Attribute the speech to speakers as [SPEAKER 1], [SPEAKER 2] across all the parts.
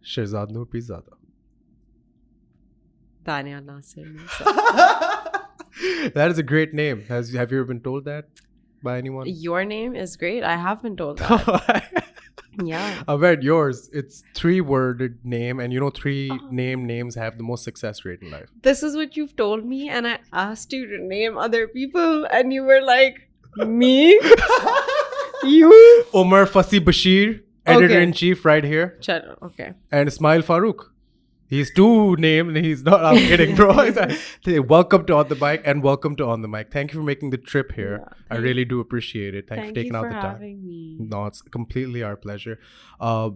[SPEAKER 1] Sheherzade Noor Peezada.
[SPEAKER 2] Tanya Nasir.
[SPEAKER 1] That is a great name. Have you ever been told that by anyone?
[SPEAKER 2] Your name is great. I have been told that. Yeah.
[SPEAKER 1] I bet yours. It's 3-worded name, and you know, names have the most success rate in life.
[SPEAKER 2] This is what you've told me, and I asked you to name other people, and you were like, me? You?
[SPEAKER 1] Omar Fasi Bashir, editor-in-chief right here.
[SPEAKER 2] Chalo, okay.
[SPEAKER 1] And Ismail Farooq. He's 2 named, and he's not. I'm kidding, bro. Welcome to On the Mic, and welcome to On the Mic. Thank you for making the trip here. Yeah, I really do appreciate it. Thank you for taking out the time.
[SPEAKER 2] Having me.
[SPEAKER 1] No, it's completely our pleasure. I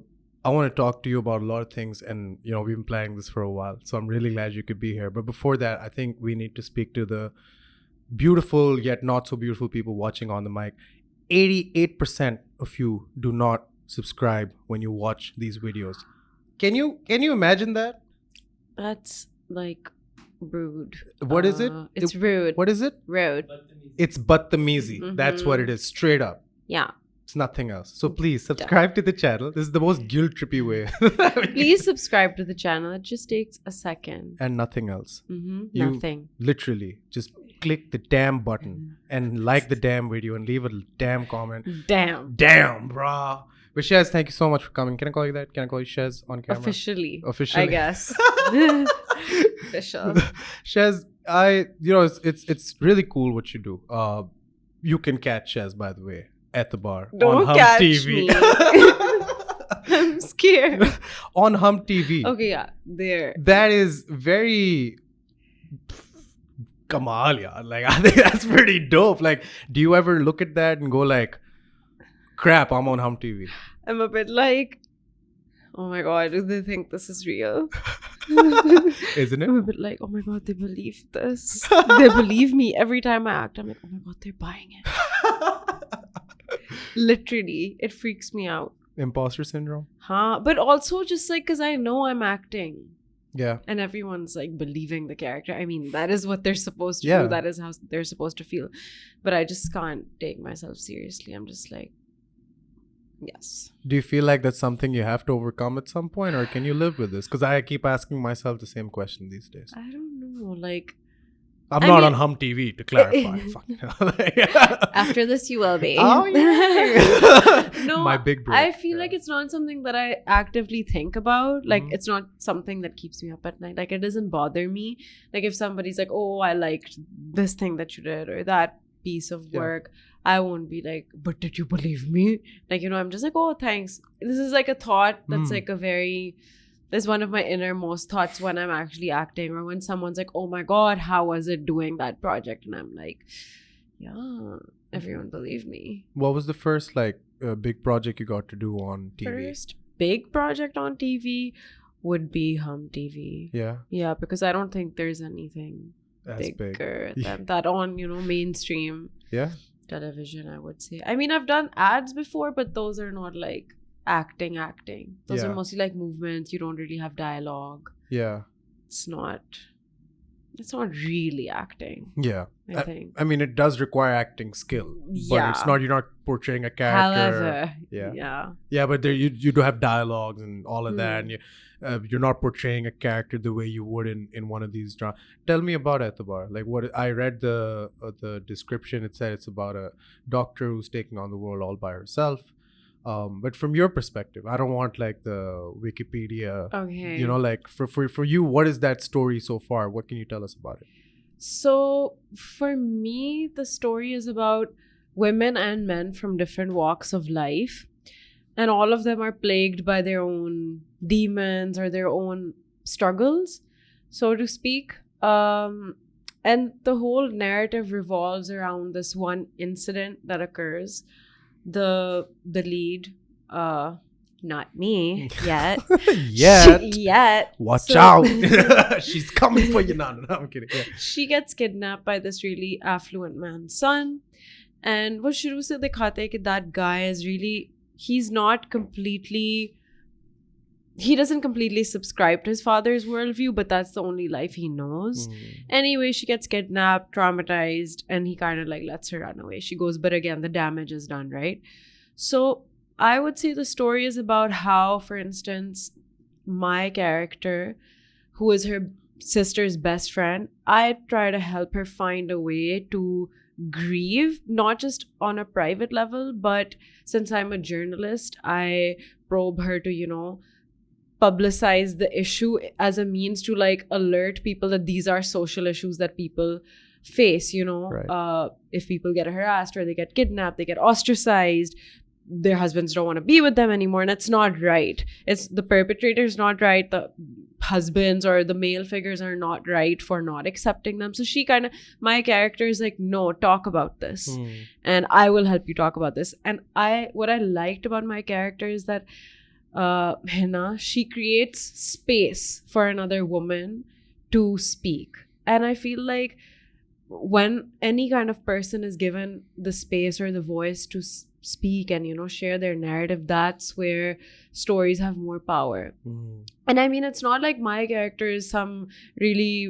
[SPEAKER 1] want to talk to you about a lot of things, and you know, we've been planning this for a while, so I'm really glad you could be here. But before that, I think we need to speak to the beautiful yet not so beautiful people watching On the Mic. 88% of you do not subscribe when you watch these videos. Can you imagine that?
[SPEAKER 2] That's like rude.
[SPEAKER 1] What is it?
[SPEAKER 2] It's rude.
[SPEAKER 1] What is it?
[SPEAKER 2] Rude.
[SPEAKER 1] It's Badtamizi. Mm-hmm. That's what it is. Straight up.
[SPEAKER 2] Yeah.
[SPEAKER 1] It's nothing else. So please subscribe to the channel. This is the most guilt-trippy way.
[SPEAKER 2] Please subscribe to the channel. It just takes a second.
[SPEAKER 1] And nothing else.
[SPEAKER 2] Mm-hmm. Nothing.
[SPEAKER 1] Literally just click the damn button and like the damn video and leave a damn comment.
[SPEAKER 2] Damn,
[SPEAKER 1] brah. But Shez, thank you so much for coming. Can I call you that? Can I call you Shez on camera?
[SPEAKER 2] Officially,
[SPEAKER 1] I
[SPEAKER 2] guess. Official.
[SPEAKER 1] Shez, it's really cool what you do. You can catch Shez, by the way, Aitebaar on HumTV.
[SPEAKER 2] I'm scared.
[SPEAKER 1] On HumTV.
[SPEAKER 2] Okay, yeah, there.
[SPEAKER 1] That is very kamal, yeah. Like, I think that's pretty dope. Like, do you ever look at that and go like, crap, I'm on HumTV?
[SPEAKER 2] I'm a bit like, oh my god, do they think this is real?
[SPEAKER 1] Isn't it?
[SPEAKER 2] I'm a bit like, oh my god, they believe this. They believe me every time I act. I'm like, oh my god, they're buying it. Literally, it freaks me out.
[SPEAKER 1] Imposter syndrome?
[SPEAKER 2] But also just like, because I know I'm acting.
[SPEAKER 1] Yeah.
[SPEAKER 2] And everyone's like believing the character. I mean, that is what they're supposed to do. That is how they're supposed to feel. But I just can't take myself seriously. I'm just like, yes.
[SPEAKER 1] Do you feel like that's something you have to overcome at some point, or can you live with this? Because I keep asking myself the same question these days.
[SPEAKER 2] I don't know. Like,
[SPEAKER 1] I'm not on HumTV, to clarify.
[SPEAKER 2] After this, you will be.
[SPEAKER 1] Oh, yeah.
[SPEAKER 2] No,
[SPEAKER 1] my big break.
[SPEAKER 2] I feel like it's not something that I actively think about. Like, it's not something that keeps me up at night. Like, it doesn't bother me. Like, if somebody's like, oh, I liked this thing that you did or that piece of work, I won't be like, but did you believe me? Like, you know, I'm just like, oh, thanks. This is like a thought that's like a very... It's one of my innermost thoughts when I'm actually acting, or when someone's like, oh my god, how was it doing that project? And I'm like, yeah, everyone believed me.
[SPEAKER 1] What was the first like big project you got to do on TV?
[SPEAKER 2] First big project on TV would be HumTV. Yeah, because I don't think there's anything bigger than that on, you know, mainstream television, I would say. I mean, I've done ads before, but those are not like acting. Those are mostly like movements. You don't really have dialogue. It's not really acting. I think.
[SPEAKER 1] I mean, it does require acting skill, but it's not. You're not portraying a character.
[SPEAKER 2] However,
[SPEAKER 1] but there you do have dialogues and all of that, and you're not portraying a character the way you would in one of these dramas. Tell me about Aitebaar. Like, what I read the description. It said it's about a doctor who's taking on the world all by herself. But from your perspective, I don't want like the Wikipedia.
[SPEAKER 2] Okay.
[SPEAKER 1] You know, like for you, what is that story so far? What can you tell us about it?
[SPEAKER 2] So for me, the story is about women and men from different walks of life, and all of them are plagued by their own demons or their own struggles, so to speak. And the whole narrative revolves around this one incident that occurs. The lead, not me yet. Yet.
[SPEAKER 1] Watch out. She's coming for you. No, I'm kidding. Yeah.
[SPEAKER 2] She gets kidnapped by this really affluent man's son. And wo shuru se dikhate hai ki that guy is really, he doesn't completely subscribe to his father's worldview, but that's the only life he knows. Anyway, she gets kidnapped, traumatized, and he kind of like lets her run away. She goes, but again, the damage is done, right? So I would say the story is about how, for instance, my character, who is her sister's best friend, I try to help her find a way to grieve, not just on a private level, but since I'm a journalist, I probe her to, you know, publicize the issue as a means to like alert people that these are social issues that people face, you know.
[SPEAKER 1] Right.
[SPEAKER 2] If people get harassed or they get kidnapped, they get ostracized, their husbands don't want to be with them anymore, and it's not right. It's the perpetrator's not right, the husbands or the male figures are not right for not accepting them. So she kind of, my character is like, no, talk about this, and I will help you talk about this. And what I liked about my character is that Hina, she creates space for another woman to speak. And I feel like when any kind of person is given the space or the voice to speak and, you know, share their narrative, that's where stories have more power. And I mean, it's not like my character is some really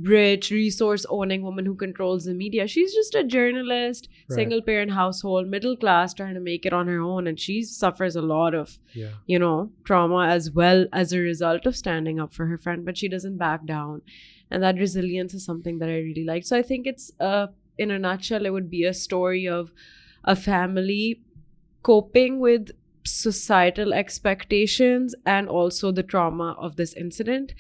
[SPEAKER 2] rich, resource-owning woman who controls the media. She's just a journalist,
[SPEAKER 1] Right.
[SPEAKER 2] single-parent household, middle class, trying to make it on her own. And she suffers a lot of, you know, trauma as well as a result of standing up for her friend. But she doesn't back down. And that resilience is something that I really like. So I think it's, in a nutshell, it would be a story of a family coping with societal expectations and also the trauma of this incident,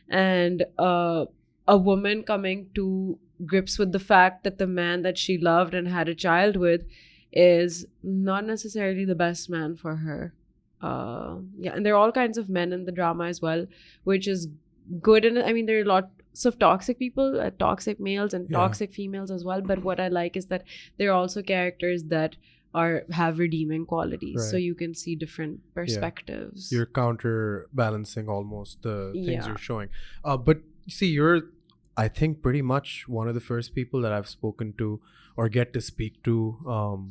[SPEAKER 2] and a woman coming to grips with the fact that the man that she loved and had a child with is not necessarily the best man for her. And there are all kinds of men in the drama as well, which is good. And I mean, there are lots of toxic people, toxic males and toxic females as well. But what I like is that there are also characters that have redeeming qualities,
[SPEAKER 1] Right.
[SPEAKER 2] so you can see different perspectives.
[SPEAKER 1] You're counterbalancing almost the things you're showing. But see, you're, I think, pretty much one of the first people that I've spoken to or get to speak to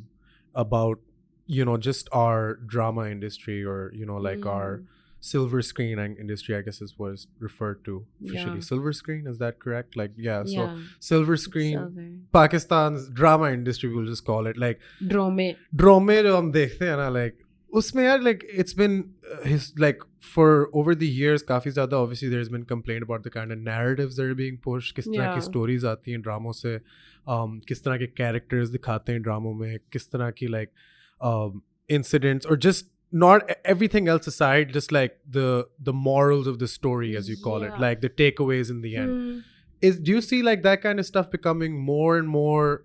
[SPEAKER 1] about, you know, just our drama industry, or, you know, like our silver screen industry, I guess is what is referred to officially. Silver screen, is that correct? Like, so silver screen, Pakistan's drama industry, we'll just call it, like drome jo hum dekhte hain na, like usme yaar, like it's been like for over the years kafi zyada, obviously there's been complaint about the kind of narratives that are being pushed, kis tarah ki stories aati hain dramon se, kis tarah ke characters dikhate hain dramon mein, kis tarah ki like incidents, or just not everything else aside, just like the morals of the story, as you call it, like the takeaways in the end. Do you see like that kind of stuff becoming more and more,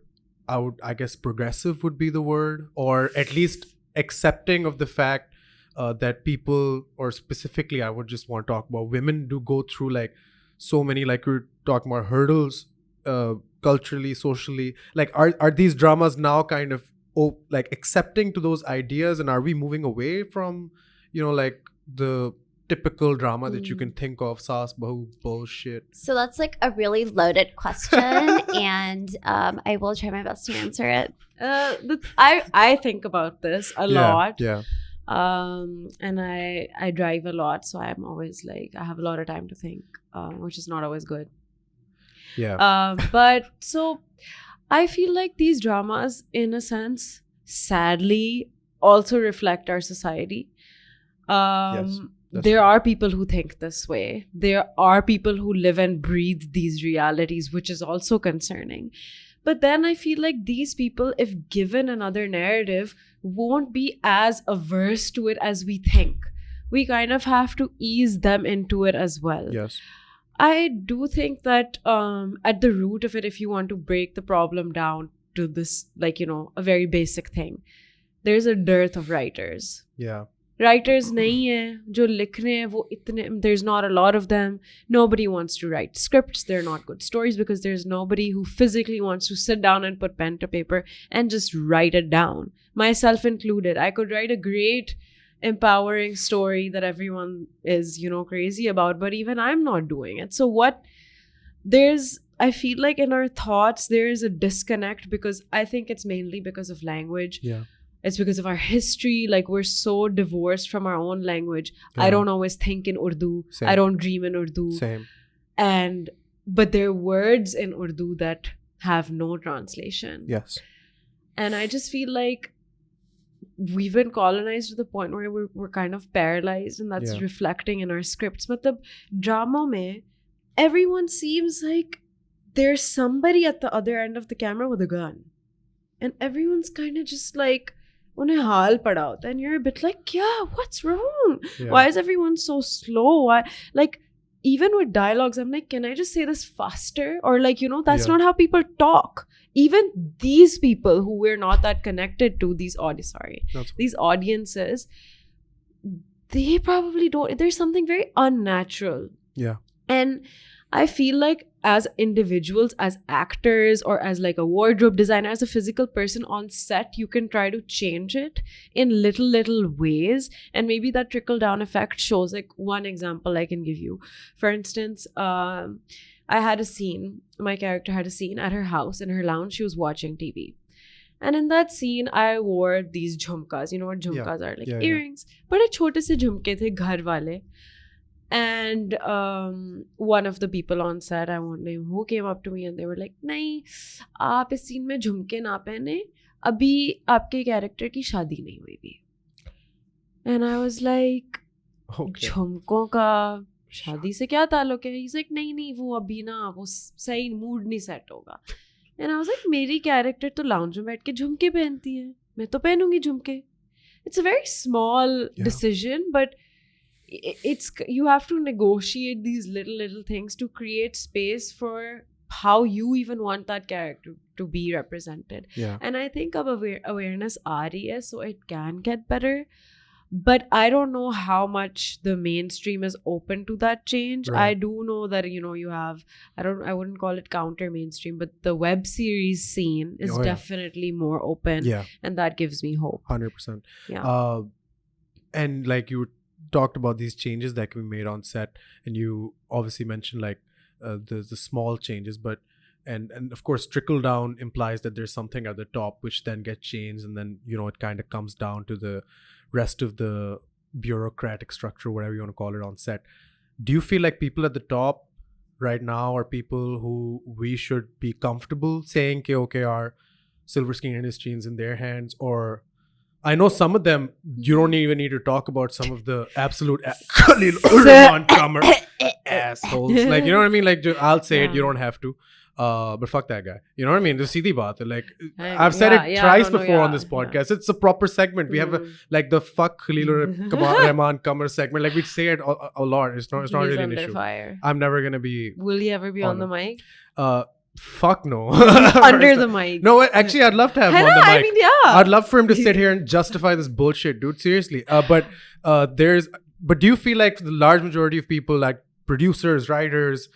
[SPEAKER 1] I guess progressive would be the word, or at least accepting of the fact that people, or specifically I would just want to talk about women, do go through like so many, like we're talking about, hurdles culturally, socially, like are these dramas now kind of like accepting to those ideas, and are we moving away from, you know, like the typical drama that you can think of, saas bahu bullshit?
[SPEAKER 3] So that's like a really loaded question, and I will try my best to answer it.
[SPEAKER 2] I think about this a lot. And I drive a lot, so I'm always like, I have a lot of time to think, which is not always good. But so I feel like these dramas, in a sense, sadly, also reflect our society. There are people who think this way. There are people who live and breathe these realities, which is also concerning. But then I feel like these people, if given another narrative, won't be as averse to it as we think. We kind of have to ease them into it as well. I do think that at the root of it, if you want to break the problem down to this, like, you know, a very basic thing, there's a dearth of writers. Writers nahi hai, jo likh rahe hain, wo itne, there's not a lot of them. Nobody wants to write scripts. They're not good stories because there's nobody who physically wants to sit down and put pen to paper and just write it down. Myself included. I could write a great, empowering story that everyone is, you know, crazy about, but even I'm not doing it. So I feel like in our thoughts, there is a disconnect, because I think it's mainly because of language. It's because of our history. Like, we're so divorced from our own language. I don't always think in Urdu.
[SPEAKER 1] Same.
[SPEAKER 2] I don't dream in Urdu. But there are words in Urdu that have no translation. And I just feel like we've been colonized to the point where we're kind of paralyzed, and that's reflecting in our scripts. But the drama mein, everyone seems like there's somebody at the other end of the camera with a gun. And everyone's kind of just like, unhe haal pada hota. And you're a bit like, yeah, what's wrong?
[SPEAKER 1] Yeah.
[SPEAKER 2] Why is everyone so slow? Why, like, even with dialogues, I'm like, can I just say this faster? Or like, you know, that's not how people talk. Even these people who we're not that connected to, these audiences, they probably don't. There's something very unnatural.
[SPEAKER 1] Yeah.
[SPEAKER 2] And I feel like as individuals, as actors, or as like a wardrobe designer, as a physical person on set, you can try to change it in little ways. And maybe that trickle down effect shows. Like one example I can give you. For instance, I had a scene, my character had a scene at her house, in her lounge, she was watching TV. And in that scene, I wore these jhumkas. You know what jhumkas are? Like earrings. But a chote se jhumke the, ghar wale. And one of the people on set, I won't name who, came up to me and they were like, nahi, aap is scene mein jhumke na pehne, abhi aapke character ki shaadi nahi hui bhi. And I was like, jhumkon ka शादी से क्या ताल्लुक है? He's like, नहीं वो अभी ना वो सही मूड नहीं सेट होगा. And I was like, मेरी कैरेक्टर तो लाउंज में बैठ के झुमके पहनती है, मैं तो पहनूंगी झुमके. It's a very small decision, but you have to negotiate these little things to create space for how you even want that character to be represented. And I think of awareness aa rahi hai, so it can get better. But I don't know how much the mainstream is open to that change. Right. I do know that, you know, you have, I wouldn't call it counter mainstream, but the web series scene is definitely more open. Yeah. And that gives me hope.
[SPEAKER 1] 100%. Yeah. And like you talked about these changes that can be made on set, and you obviously mentioned like the small changes, but and of course trickle down implies that there's something at the top which then gets changed, and then, you know, it kind of comes down to the rest of the bureaucratic structure, whatever you want to call it, on set. Do you feel like people at the top right now are people who we should be comfortable saying ke okay, our silver screen industry is in their hands? Or I know some of them, you don't even need to talk about some of the absolute on-comer assholes. Like, you know what I mean? Like, I'll say it, you don't have to. But fuck that guy. You know what I mean? The seedhi baat hai. Like, I've said it twice before on this podcast. It's a proper segment. We have like the fuck Khalilur Rahman Kamar segment. Like, we say it a lot. It's not really an issue. Fire. I'm never gonna be.
[SPEAKER 2] Will he ever be on the mic?
[SPEAKER 1] Fuck no.
[SPEAKER 2] Under the mic.
[SPEAKER 1] No, actually, I'd love to have him on the mic. I mean, I'd love for him to sit here and justify this bullshit, dude. Seriously. But do you feel like the large majority of people, like producers, writers,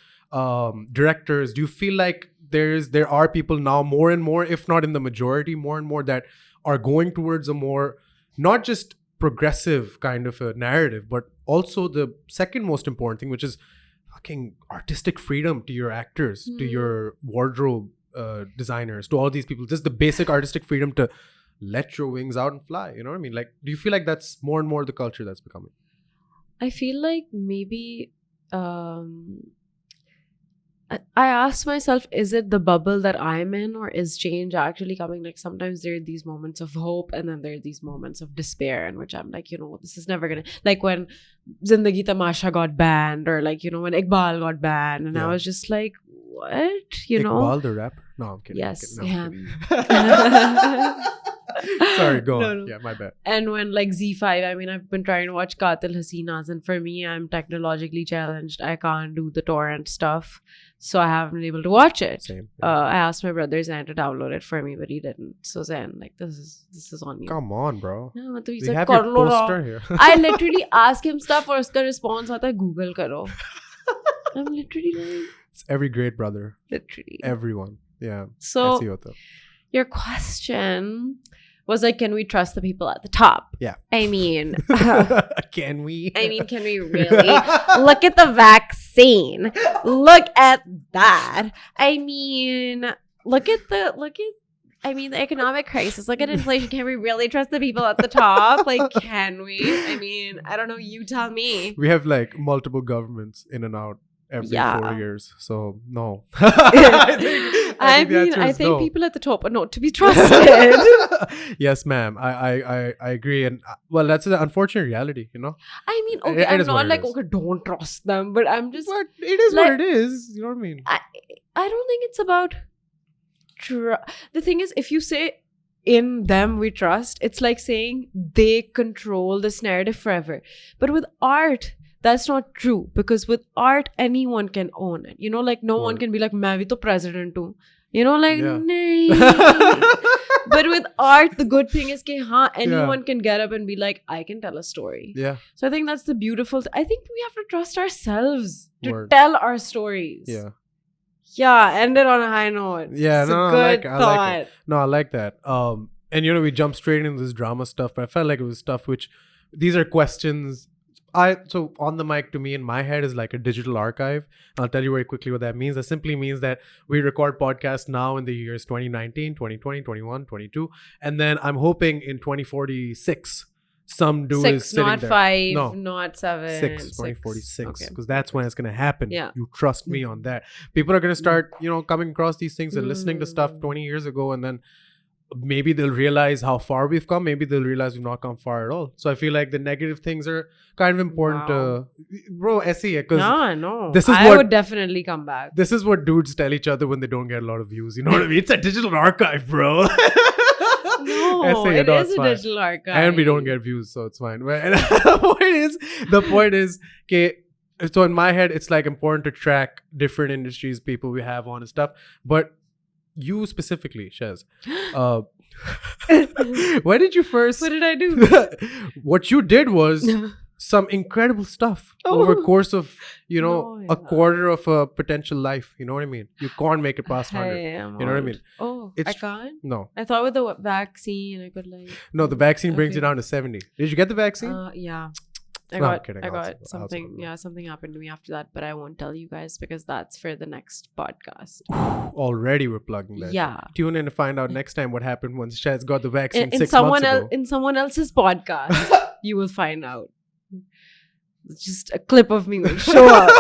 [SPEAKER 1] directors, do you feel like there are people now more and more, if not in the majority, more and more, that are going towards a more, not just progressive kind of a narrative, but also the second most important thing, which is fucking artistic freedom to your actors, to your wardrobe designers, to all these people, just the basic artistic freedom to let your wings out and fly. You know what I mean? Like, do you feel like that's more and more the culture that's becoming?
[SPEAKER 2] I feel like maybe I ask myself, is it the bubble that I'm in, or is change actually coming? Like, sometimes there are these moments of hope, and then there are these moments of despair in which I'm like, you know, this is never gonna, like when Zindagi Tamasha got banned, or like, you know, when Iqbal got banned, and I was just like, what? You know?
[SPEAKER 1] Iqbal the rapper? No, I'm kidding.
[SPEAKER 2] Yes.
[SPEAKER 1] I'm Sorry, go on. No. Yeah, my bad.
[SPEAKER 2] And when like Z5, I mean, I've been trying to watch Qatil Hasinas, and for me, I'm technologically challenged. I can't do the torrent stuff, so I haven't been able to watch it.
[SPEAKER 1] Same.
[SPEAKER 2] I asked my brother Zain to download it for me, but he didn't. So Zain, like, this is on you.
[SPEAKER 1] Come on, bro.
[SPEAKER 2] No,
[SPEAKER 1] we have your poster here.
[SPEAKER 2] I literally ask him stuff, or uska response aata hai, Google karo. I'm literally like,
[SPEAKER 1] it's every great brother.
[SPEAKER 2] Literally.
[SPEAKER 1] Everyone. Yeah.
[SPEAKER 2] So your question was like, can we trust the people at the top?
[SPEAKER 1] Yeah.
[SPEAKER 2] I mean,
[SPEAKER 1] can we?
[SPEAKER 3] I mean, can we really? Look at the vaccine. Look at that. I mean, look at the economic crisis. Look at inflation. Can we really trust the people at the top? Like, can we? I mean, I don't know. You tell me.
[SPEAKER 1] We have like multiple governments in and out every
[SPEAKER 3] Yeah.
[SPEAKER 1] 4 years. So no.
[SPEAKER 2] I think people at the top are not to be trusted.
[SPEAKER 1] Yes, ma'am. I agree, and well, that's the unfortunate reality, you know.
[SPEAKER 2] I mean,
[SPEAKER 1] It-
[SPEAKER 2] okay,
[SPEAKER 1] it
[SPEAKER 2] I'm
[SPEAKER 1] is what
[SPEAKER 2] not
[SPEAKER 1] it
[SPEAKER 2] like,
[SPEAKER 1] is.
[SPEAKER 2] okay, don't trust them, but I'm just,
[SPEAKER 1] But it is
[SPEAKER 2] like-
[SPEAKER 1] what it is. You know what I mean?
[SPEAKER 2] I don't think it's about the thing is, if you say in them we trust, it's like saying they control this narrative forever. But with art, that's not true, because with art, anyone can own it. You know, like no one
[SPEAKER 1] Word.
[SPEAKER 2] can be like, "Main bhi to president hu." You know, like
[SPEAKER 1] Yeah.
[SPEAKER 2] nahin. But with art, the good thing is that anyone can get up and be like, I can tell a story.
[SPEAKER 1] Yeah.
[SPEAKER 2] So I think that's the beautiful. I think we have to trust ourselves to
[SPEAKER 1] Word.
[SPEAKER 2] tell our stories.
[SPEAKER 1] Yeah.
[SPEAKER 2] Yeah, end it on a high note.
[SPEAKER 1] Yeah,
[SPEAKER 2] It's a
[SPEAKER 1] no, I
[SPEAKER 2] good
[SPEAKER 1] like it. I like
[SPEAKER 2] thought.
[SPEAKER 1] it. No, I like that. And you know, we jumped straight into this drama stuff, but I felt like it was stuff which these are questions. So on the mic to me in my head is like a digital archive. I'll tell you very quickly what that means. That simply means that we record podcasts now in the years 2019, 2020, 21, 22. And then I'm hoping in 2046, some dude is
[SPEAKER 2] 6,
[SPEAKER 1] sitting
[SPEAKER 2] not
[SPEAKER 1] there.
[SPEAKER 2] 5,
[SPEAKER 1] No.
[SPEAKER 2] not 7.
[SPEAKER 1] 2046.
[SPEAKER 2] Okay.
[SPEAKER 1] Because that's when it's going to happen.
[SPEAKER 2] Yeah.
[SPEAKER 1] You trust me on that. People are going to start, you know, coming across these things and listening to stuff 20 years ago, and then maybe they'll realize how far we've come. Maybe they'll realize we've not come far at all. So I feel like the negative things are kind of important
[SPEAKER 2] Wow.
[SPEAKER 1] bro, SE, because
[SPEAKER 2] No.
[SPEAKER 1] this is
[SPEAKER 2] I
[SPEAKER 1] what-
[SPEAKER 2] would definitely come back.
[SPEAKER 1] this is what dudes tell each other when they don't get a lot of views. You know what I mean? It's a digital archive, bro.
[SPEAKER 2] No,
[SPEAKER 1] SE,
[SPEAKER 2] it
[SPEAKER 1] no,
[SPEAKER 2] is
[SPEAKER 1] it's
[SPEAKER 2] a
[SPEAKER 1] fine.
[SPEAKER 2] digital archive.
[SPEAKER 1] And we don't get views, so it's fine. But the point is, okay, so in my head, it's like important to track different industries, people we have on and stuff. But you specifically, Shez, when did you first?
[SPEAKER 2] What did I do?
[SPEAKER 1] What you did was some incredible stuff over a course of, you know,
[SPEAKER 2] No,
[SPEAKER 1] a quarter of a potential life. You know what I mean? You can't make it past 100.
[SPEAKER 2] Hey, I'm
[SPEAKER 1] You know what I
[SPEAKER 2] old.
[SPEAKER 1] mean?
[SPEAKER 2] Oh,
[SPEAKER 1] It's-
[SPEAKER 2] I can't?
[SPEAKER 1] No.
[SPEAKER 2] I thought with the vaccine, I could like...
[SPEAKER 1] No, the vaccine brings you
[SPEAKER 2] Okay.
[SPEAKER 1] down to 70. Did you get the vaccine?
[SPEAKER 2] Yeah.
[SPEAKER 1] No, I'm kidding.
[SPEAKER 2] I
[SPEAKER 1] I'll
[SPEAKER 2] got
[SPEAKER 1] support- I'll
[SPEAKER 2] something.
[SPEAKER 1] support.
[SPEAKER 2] Yeah, something happened to me after that, but I won't tell you guys because that's for the next podcast.
[SPEAKER 1] Already we're plugging that.
[SPEAKER 2] Yeah.
[SPEAKER 1] Tune in to find out next time what happened once Shaz got the vaccine
[SPEAKER 2] In
[SPEAKER 1] 6
[SPEAKER 2] someone
[SPEAKER 1] months
[SPEAKER 2] else,
[SPEAKER 1] ago.
[SPEAKER 2] in someone else's podcast, you will find out. Just a clip of me will show up.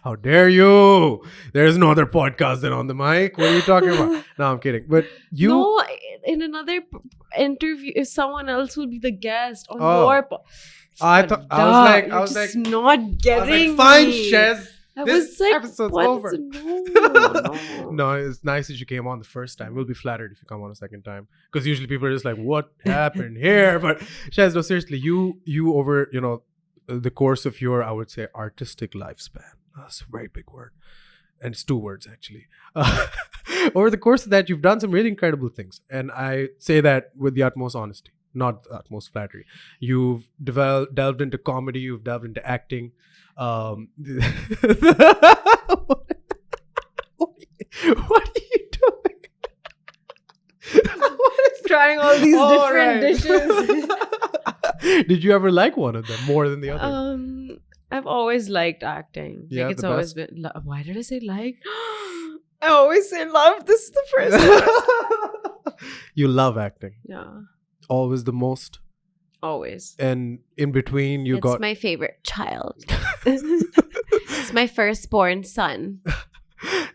[SPEAKER 1] How dare you? There's no other podcast than On the Mic. What are you talking about? No, I'm kidding. But you...
[SPEAKER 2] No, in another interview, if someone else will be the guest on
[SPEAKER 1] Oh.
[SPEAKER 2] your
[SPEAKER 1] I was like,
[SPEAKER 2] not
[SPEAKER 1] I
[SPEAKER 2] getting
[SPEAKER 1] was like, fine,
[SPEAKER 2] me.
[SPEAKER 1] Shez.
[SPEAKER 2] I
[SPEAKER 1] This
[SPEAKER 2] was like,
[SPEAKER 1] episode's
[SPEAKER 2] what's
[SPEAKER 1] over.
[SPEAKER 2] No.
[SPEAKER 1] No, it's nice that you came on the first time. We'll be flattered if you come on a second time. Because usually people are just like, what happened here? But Shaz, no, seriously, you over, you know, the course of your, I would say, artistic lifespan. That's a very big word. And it's 2 words, actually. Over the course of that, you've done some really incredible things. And I say that with the utmost honesty, not the utmost flattery. You've delved into comedy. You've delved into acting. What are you doing?
[SPEAKER 2] Trying all these
[SPEAKER 1] Oh,
[SPEAKER 2] different
[SPEAKER 1] right.
[SPEAKER 2] dishes.
[SPEAKER 1] Did you ever like one of them more than the other?
[SPEAKER 2] I've always liked acting.
[SPEAKER 1] Yeah,
[SPEAKER 2] Like it's
[SPEAKER 1] the
[SPEAKER 2] always
[SPEAKER 1] best.
[SPEAKER 2] been. Why did I say like? I always say love. This is the first.
[SPEAKER 1] You love acting.
[SPEAKER 2] Yeah,
[SPEAKER 1] Always the most.
[SPEAKER 2] always.
[SPEAKER 1] And in between, you
[SPEAKER 3] It's
[SPEAKER 1] got...
[SPEAKER 3] my favorite child. It's my firstborn son.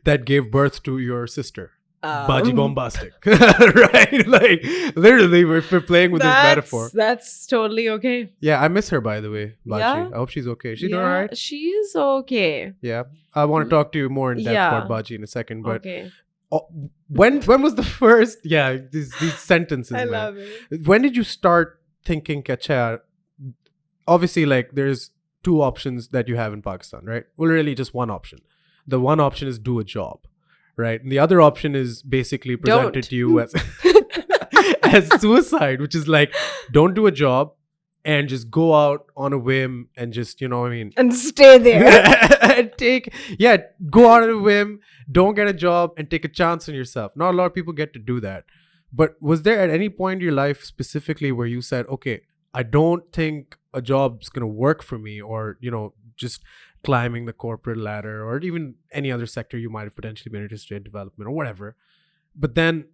[SPEAKER 1] that gave birth to your sister.
[SPEAKER 2] Um,
[SPEAKER 1] Baji Bombastic. Right? Like, literally, we're playing with this metaphor.
[SPEAKER 2] That's totally okay.
[SPEAKER 1] Yeah, I miss her, by the way, Baji.
[SPEAKER 2] Yeah?
[SPEAKER 1] I hope she's okay. She's doing all right?
[SPEAKER 2] She is okay.
[SPEAKER 1] Yeah. I want to talk to you more in depth
[SPEAKER 2] Yeah.
[SPEAKER 1] about Baji in a second. But
[SPEAKER 2] Okay.
[SPEAKER 1] when was the first... Yeah, these sentences,
[SPEAKER 2] I
[SPEAKER 1] man.
[SPEAKER 2] love it.
[SPEAKER 1] When did you start thinking, Kacha? Obviously, like, there's 2 options that you have in Pakistan, right? Well, really just one option. The one option is do a job, right? And the other option is basically presented
[SPEAKER 2] Don't.
[SPEAKER 1] to you as as suicide, which is like, don't do a job and just go out on a whim and just, you know what I mean?
[SPEAKER 2] And stay there.
[SPEAKER 1] And go out on a whim, don't get a job and take a chance on yourself. Not a lot of people get to do that. But was there at any point in your life specifically where you said, okay, I don't think a job's going to work for me, or, you know, just climbing the corporate ladder, or even any other sector you might have potentially been interested in, development or whatever. But then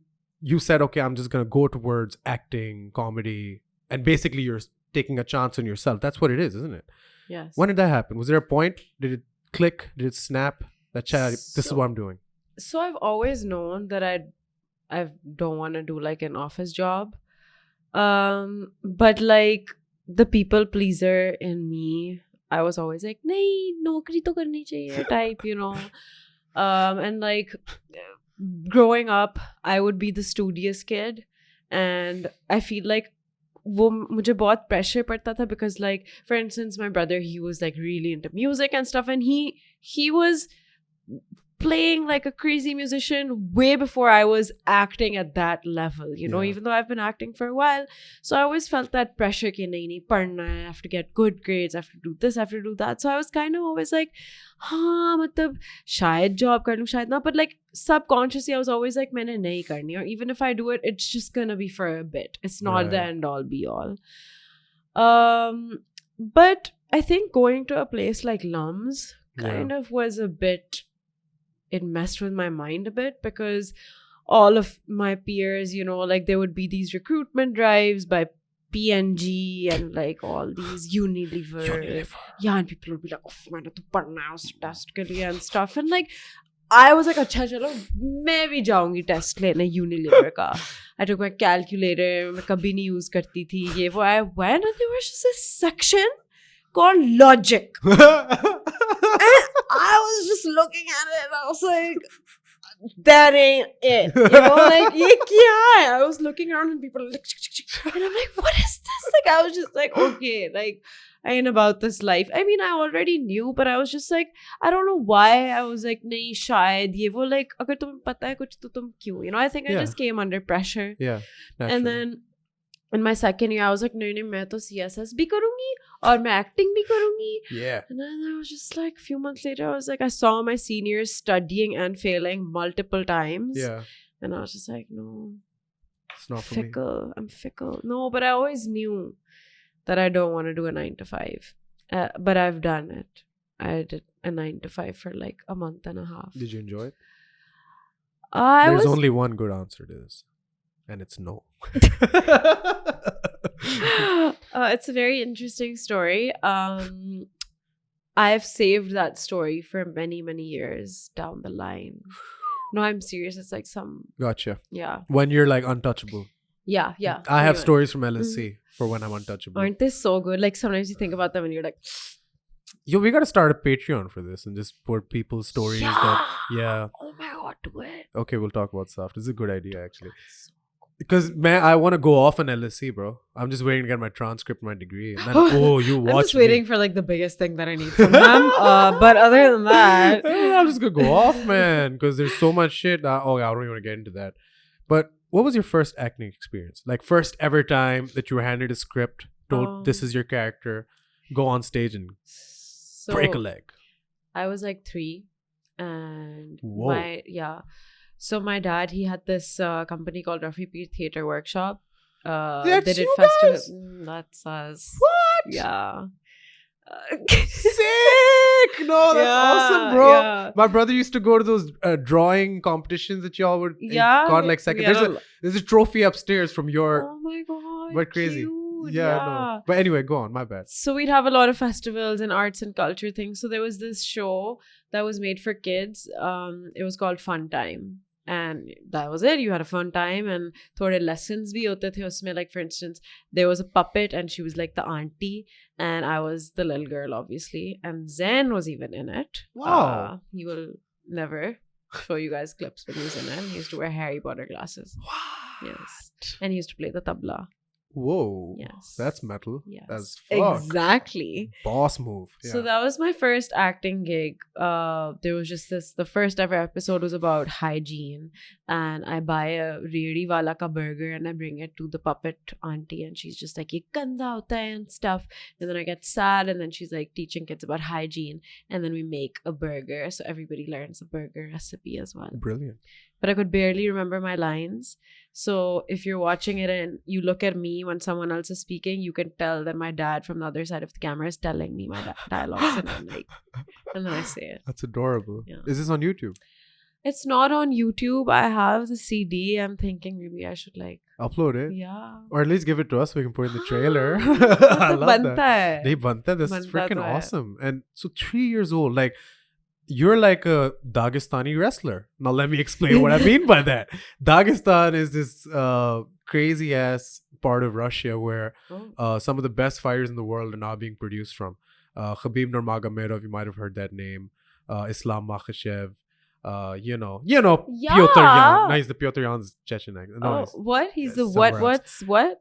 [SPEAKER 1] you said, okay, I'm just going to go towards acting, comedy, and basically you're taking a chance on yourself. That's what it is, isn't it?
[SPEAKER 2] Yes.
[SPEAKER 1] When did that happen? Was there a point? Did it click? Did it snap? That this is what I'm doing.
[SPEAKER 2] So I've always known that I don't want to do like an office job. But like the people pleaser in me, I was always like, nahi, naukri to karni chahiye type, you know. And like growing up, I would be the studious kid, and I feel like वो मुझे बहुत pressure पड़ता था because like for instance my brother, he was like really into music and stuff, and he was playing like a crazy musician way before I was acting at that level, you know, even though I've been acting for a while. So I always felt that pressure ki nahi padhna hai, I have to get good grades, I have to do this, I have to do that. So I was kind of always like, हाँ मतलब शायद job कर लूँ शायद ना, but like subconsciously I was always like मैंने नहीं करनी, or even if I do it, it's just gonna be for a bit. It's not the end all be all. But I think going to a place like LUMS kind of was a bit, it messed with my mind a bit because all of my peers, you know, like there would be these recruitment drives by PNG and like all these Unilever. Yeah, and people would be like, oh, man, to padhna hai us test ke liye and stuff. And like, I was like, अच्छा चलो मैं भी जाऊंगी test लेने Unilever का. I took my calculator, मैं कभी नहीं use करती थी ये वो. I went and there was just this section called logic. I was just looking at it and I was like, that ain't it. You know, like, ye kya hai? I was looking around and people were like, and I'm like, what is this? Like, I was just like, okay, like, I ain't about this life. I mean, I already knew, but I was just like, I don't know why. I was like, nahi, shayad, ye wo, like, agar tumhe pata hai kuch, to tum kyun? You know, I think I just came under pressure.
[SPEAKER 1] Yeah. Naturally.
[SPEAKER 2] And then in my second year, I was like, nahi, main to CSS bhi karungi. Or मैं acting bhi karungi.
[SPEAKER 1] Yeah.
[SPEAKER 2] And then I was just like, a few months later, I was like, I saw my seniors studying and failing multiple times.
[SPEAKER 1] Yeah.
[SPEAKER 2] And I was just like, no.
[SPEAKER 1] It's not for
[SPEAKER 2] fickle.
[SPEAKER 1] me.
[SPEAKER 2] I'm fickle. No, but I always knew that I don't want to do a 9 to 5. But I've done it. I did a 9 to 5 for like a month and a half.
[SPEAKER 1] Did you enjoy it?
[SPEAKER 2] There's
[SPEAKER 1] only one good answer to this. And it's no.
[SPEAKER 2] It's a very interesting story. I've saved that story for many, many years down the line. No, I'm serious. It's like some...
[SPEAKER 1] Gotcha.
[SPEAKER 2] Yeah.
[SPEAKER 1] When you're like untouchable.
[SPEAKER 2] Yeah.
[SPEAKER 1] I have stories from LSC for when I'm untouchable.
[SPEAKER 2] Aren't they so good? Like sometimes you think about them and you're like...
[SPEAKER 1] Yo, we gotta start a Patreon for this and just put people's stories that... Yeah.
[SPEAKER 2] Oh my God, do it.
[SPEAKER 1] Okay, we'll talk about stuff. This is a good idea, actually. Because, man, I want to go off on LSC, bro. I'm just waiting to get my transcript, my degree. And then, you watch
[SPEAKER 2] I'm just waiting for like the biggest thing that I need from them. But other than that...
[SPEAKER 1] I'm just going to go off, man. Because there's so much shit. I don't even want to get into that. But what was your first acting experience? Like, first ever time that you were handed a script, told this is your character, go on stage and break a leg.
[SPEAKER 2] I was like 3. And
[SPEAKER 1] whoa.
[SPEAKER 2] So my dad, he had this company called Rafi Peer Theatre Workshop.
[SPEAKER 1] That's
[SPEAKER 2] they did
[SPEAKER 1] you
[SPEAKER 2] festivals.
[SPEAKER 1] guys?
[SPEAKER 2] That's us.
[SPEAKER 1] What?
[SPEAKER 2] Yeah.
[SPEAKER 1] Sick! No, that's awesome, bro.
[SPEAKER 2] Yeah.
[SPEAKER 1] My brother used to go to those drawing competitions that y'all would got like second. There's a trophy upstairs from your...
[SPEAKER 2] Oh my God.
[SPEAKER 1] But crazy.
[SPEAKER 2] Cute.
[SPEAKER 1] Yeah, no. But anyway, go on. My bad.
[SPEAKER 2] So we'd have a lot of festivals and arts and culture things. So there was this show that was made for kids. It was called Fun Time. And that was it. You had a fun time and thode lessons bhi hote the usme. Like for instance, there was a puppet and she was like the auntie and I was the little girl, obviously. And Zain was even in it.
[SPEAKER 1] Wow.
[SPEAKER 2] He will never show you guys clips when he was in it. He used to wear Harry Potter glasses.
[SPEAKER 1] What?
[SPEAKER 2] Yes. And he used to play the tabla.
[SPEAKER 1] Whoa.
[SPEAKER 2] Yes.
[SPEAKER 1] That's metal.
[SPEAKER 2] Yes.
[SPEAKER 1] As fuck.
[SPEAKER 2] Exactly.
[SPEAKER 1] Boss move. Yeah.
[SPEAKER 2] So that was my first acting gig. There was just the first ever episode was about hygiene. And I buy a reedi wala ka burger and I bring it to the puppet auntie and she's just like, ye ganda hota hai and stuff. And then I get sad and then she's like teaching kids about hygiene. And then we make a burger. So everybody learns a burger recipe as well.
[SPEAKER 1] Brilliant.
[SPEAKER 2] But I could barely remember my lines. So if you're watching it and you look at me when someone else is speaking, you can tell that my dad from the other side of the camera is telling me my dialogues and I'm like, and then I say it.
[SPEAKER 1] That's adorable.
[SPEAKER 2] Yeah.
[SPEAKER 1] Is this on YouTube?
[SPEAKER 2] It's not on YouTube. I have the CD. I'm thinking maybe I should like
[SPEAKER 1] upload it.
[SPEAKER 2] Yeah.
[SPEAKER 1] Or at least give it to us so we can put it in the trailer. I love that.
[SPEAKER 2] Hai.
[SPEAKER 1] They banta. This is
[SPEAKER 2] Banta
[SPEAKER 1] freaking
[SPEAKER 2] to hai.
[SPEAKER 1] awesome. And so 3 years old, like you're like a Dagestani wrestler. Now let me explain what I mean by that. Dagestan is this crazy ass part of Russia where some of the best fighters in the world are now being produced from. Khabib Nurmagomedov, you might have heard that name. Islam Makhachev. You know,
[SPEAKER 2] Yeah.
[SPEAKER 1] Pyotr Yan. No, he's the Pyotr Yan's Chechen actor. No,
[SPEAKER 2] what? He's the
[SPEAKER 1] somewhere
[SPEAKER 2] what?
[SPEAKER 1] else.
[SPEAKER 2] What?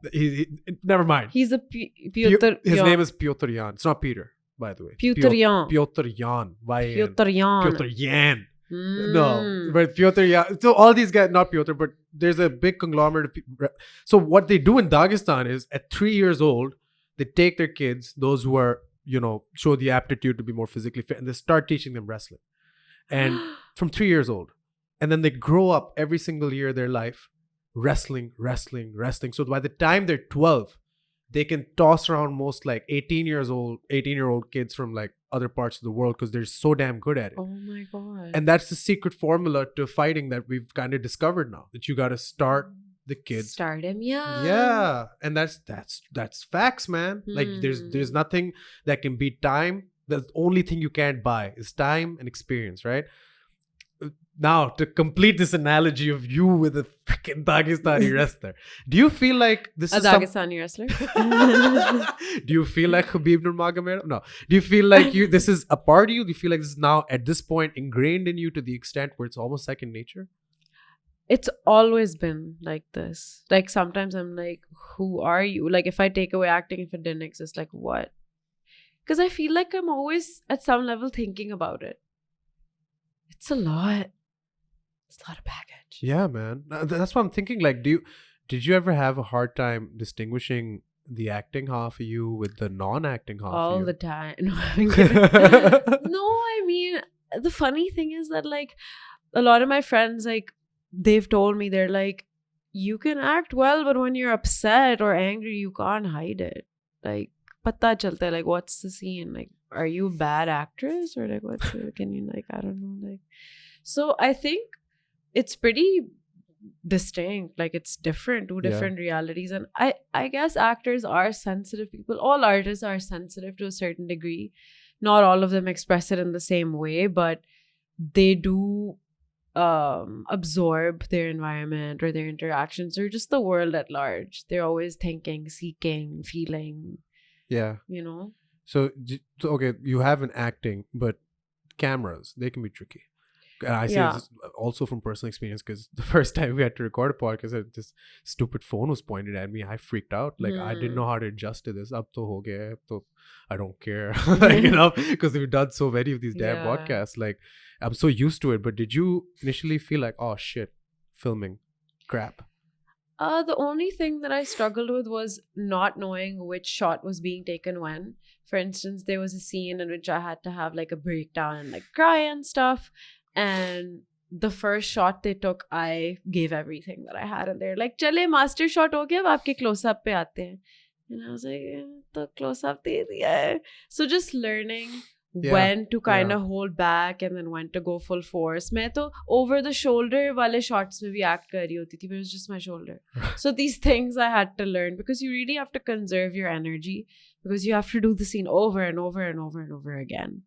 [SPEAKER 1] Never mind.
[SPEAKER 2] He's the Pyotr.
[SPEAKER 1] His name is Pyotr Yan. It's not Peter, by the way.
[SPEAKER 2] Pyotr Yan.
[SPEAKER 1] Pyotr Yan.
[SPEAKER 2] Pyotr Yan.
[SPEAKER 1] Pyotr Yan. No, but Pyotr Yan. So all these guys, not Pyotr, but there's a big conglomerate of people. So what they do in Dagestan is at 3 years old, they take their kids, those who are, show the aptitude to be more physically fit, and they start teaching them wrestling. And from 3 years old. And then they grow up every single year of their life wrestling. So by the time they're 12, they can toss around most like 18-year-old kids from like other parts of the world because they're so damn good at it.
[SPEAKER 2] Oh my God.
[SPEAKER 1] And that's the secret formula to fighting that we've kind of discovered now. That you got to start the kids.
[SPEAKER 2] Start him young.
[SPEAKER 1] Yeah. And that's facts, man. Like there's nothing that can beat time. The only thing you can't buy is time and experience, right? Now, to complete this analogy of you with a freaking Dagestani wrestler, do you feel like this is
[SPEAKER 2] Dagestani wrestler?
[SPEAKER 1] Do you feel like Khabib Nurmagomedov? No. Do you feel like this is a part of you? Do you feel like this is now at this point ingrained in you to the extent where it's almost second nature?
[SPEAKER 2] It's always been like this. Like sometimes I'm like, who are you? Like if I take away acting, if it didn't exist, like what? Because I feel like I'm always at some level thinking about it. It's a lot. It's a lot of baggage.
[SPEAKER 1] Yeah, man. That's what I'm thinking. Like, did you ever have a hard time distinguishing the acting half of you with the non-acting half of you?
[SPEAKER 2] All the time. No, I'm kidding. No, I mean, the funny thing is that like a lot of my friends, like they've told me, they're like, you can act well, but when you're upset or angry, you can't hide it. Like, pata chalta hai, like what's the scene? Like, are you a bad actress or like what can you like, I don't know, like. So I think it's pretty distinct, like it's different, two different realities. And I guess actors are sensitive people. All artists are sensitive to a certain degree. Not all of them express it in the same way, but they do absorb their environment or their interactions or just the world at large. They're always thinking, seeking, feeling.
[SPEAKER 1] Yeah. So okay, you have an acting, but cameras, they can be tricky. And I say this also from personal experience because the first time we had to record a podcast, this stupid phone was pointed at me. I freaked out. Like, I didn't know how to adjust to this. Ab to ho gaya, to I don't care. Like, because we've done so many of these damn podcasts. Like, I'm so used to it. But did you initially feel like, oh shit, filming, crap?
[SPEAKER 2] The only thing that I struggled with was not knowing which shot was being taken when. For instance, there was a scene in which I had to have like a breakdown and like cry and stuff. And the first shot they took, I gave everything that I had. And they're like, chale, master shot ho gaya, ab aapke close-up pe aate hain. And I was like, to close-up de diya hai. So just learning when to kind of hold back and then when to go full force. Main to over the shoulder wale shots mein bhi act kar rahi hoti thi, but it was just my shoulder. So these things I had to learn because you really have to conserve your energy because you have to do the scene over and over and over and over again.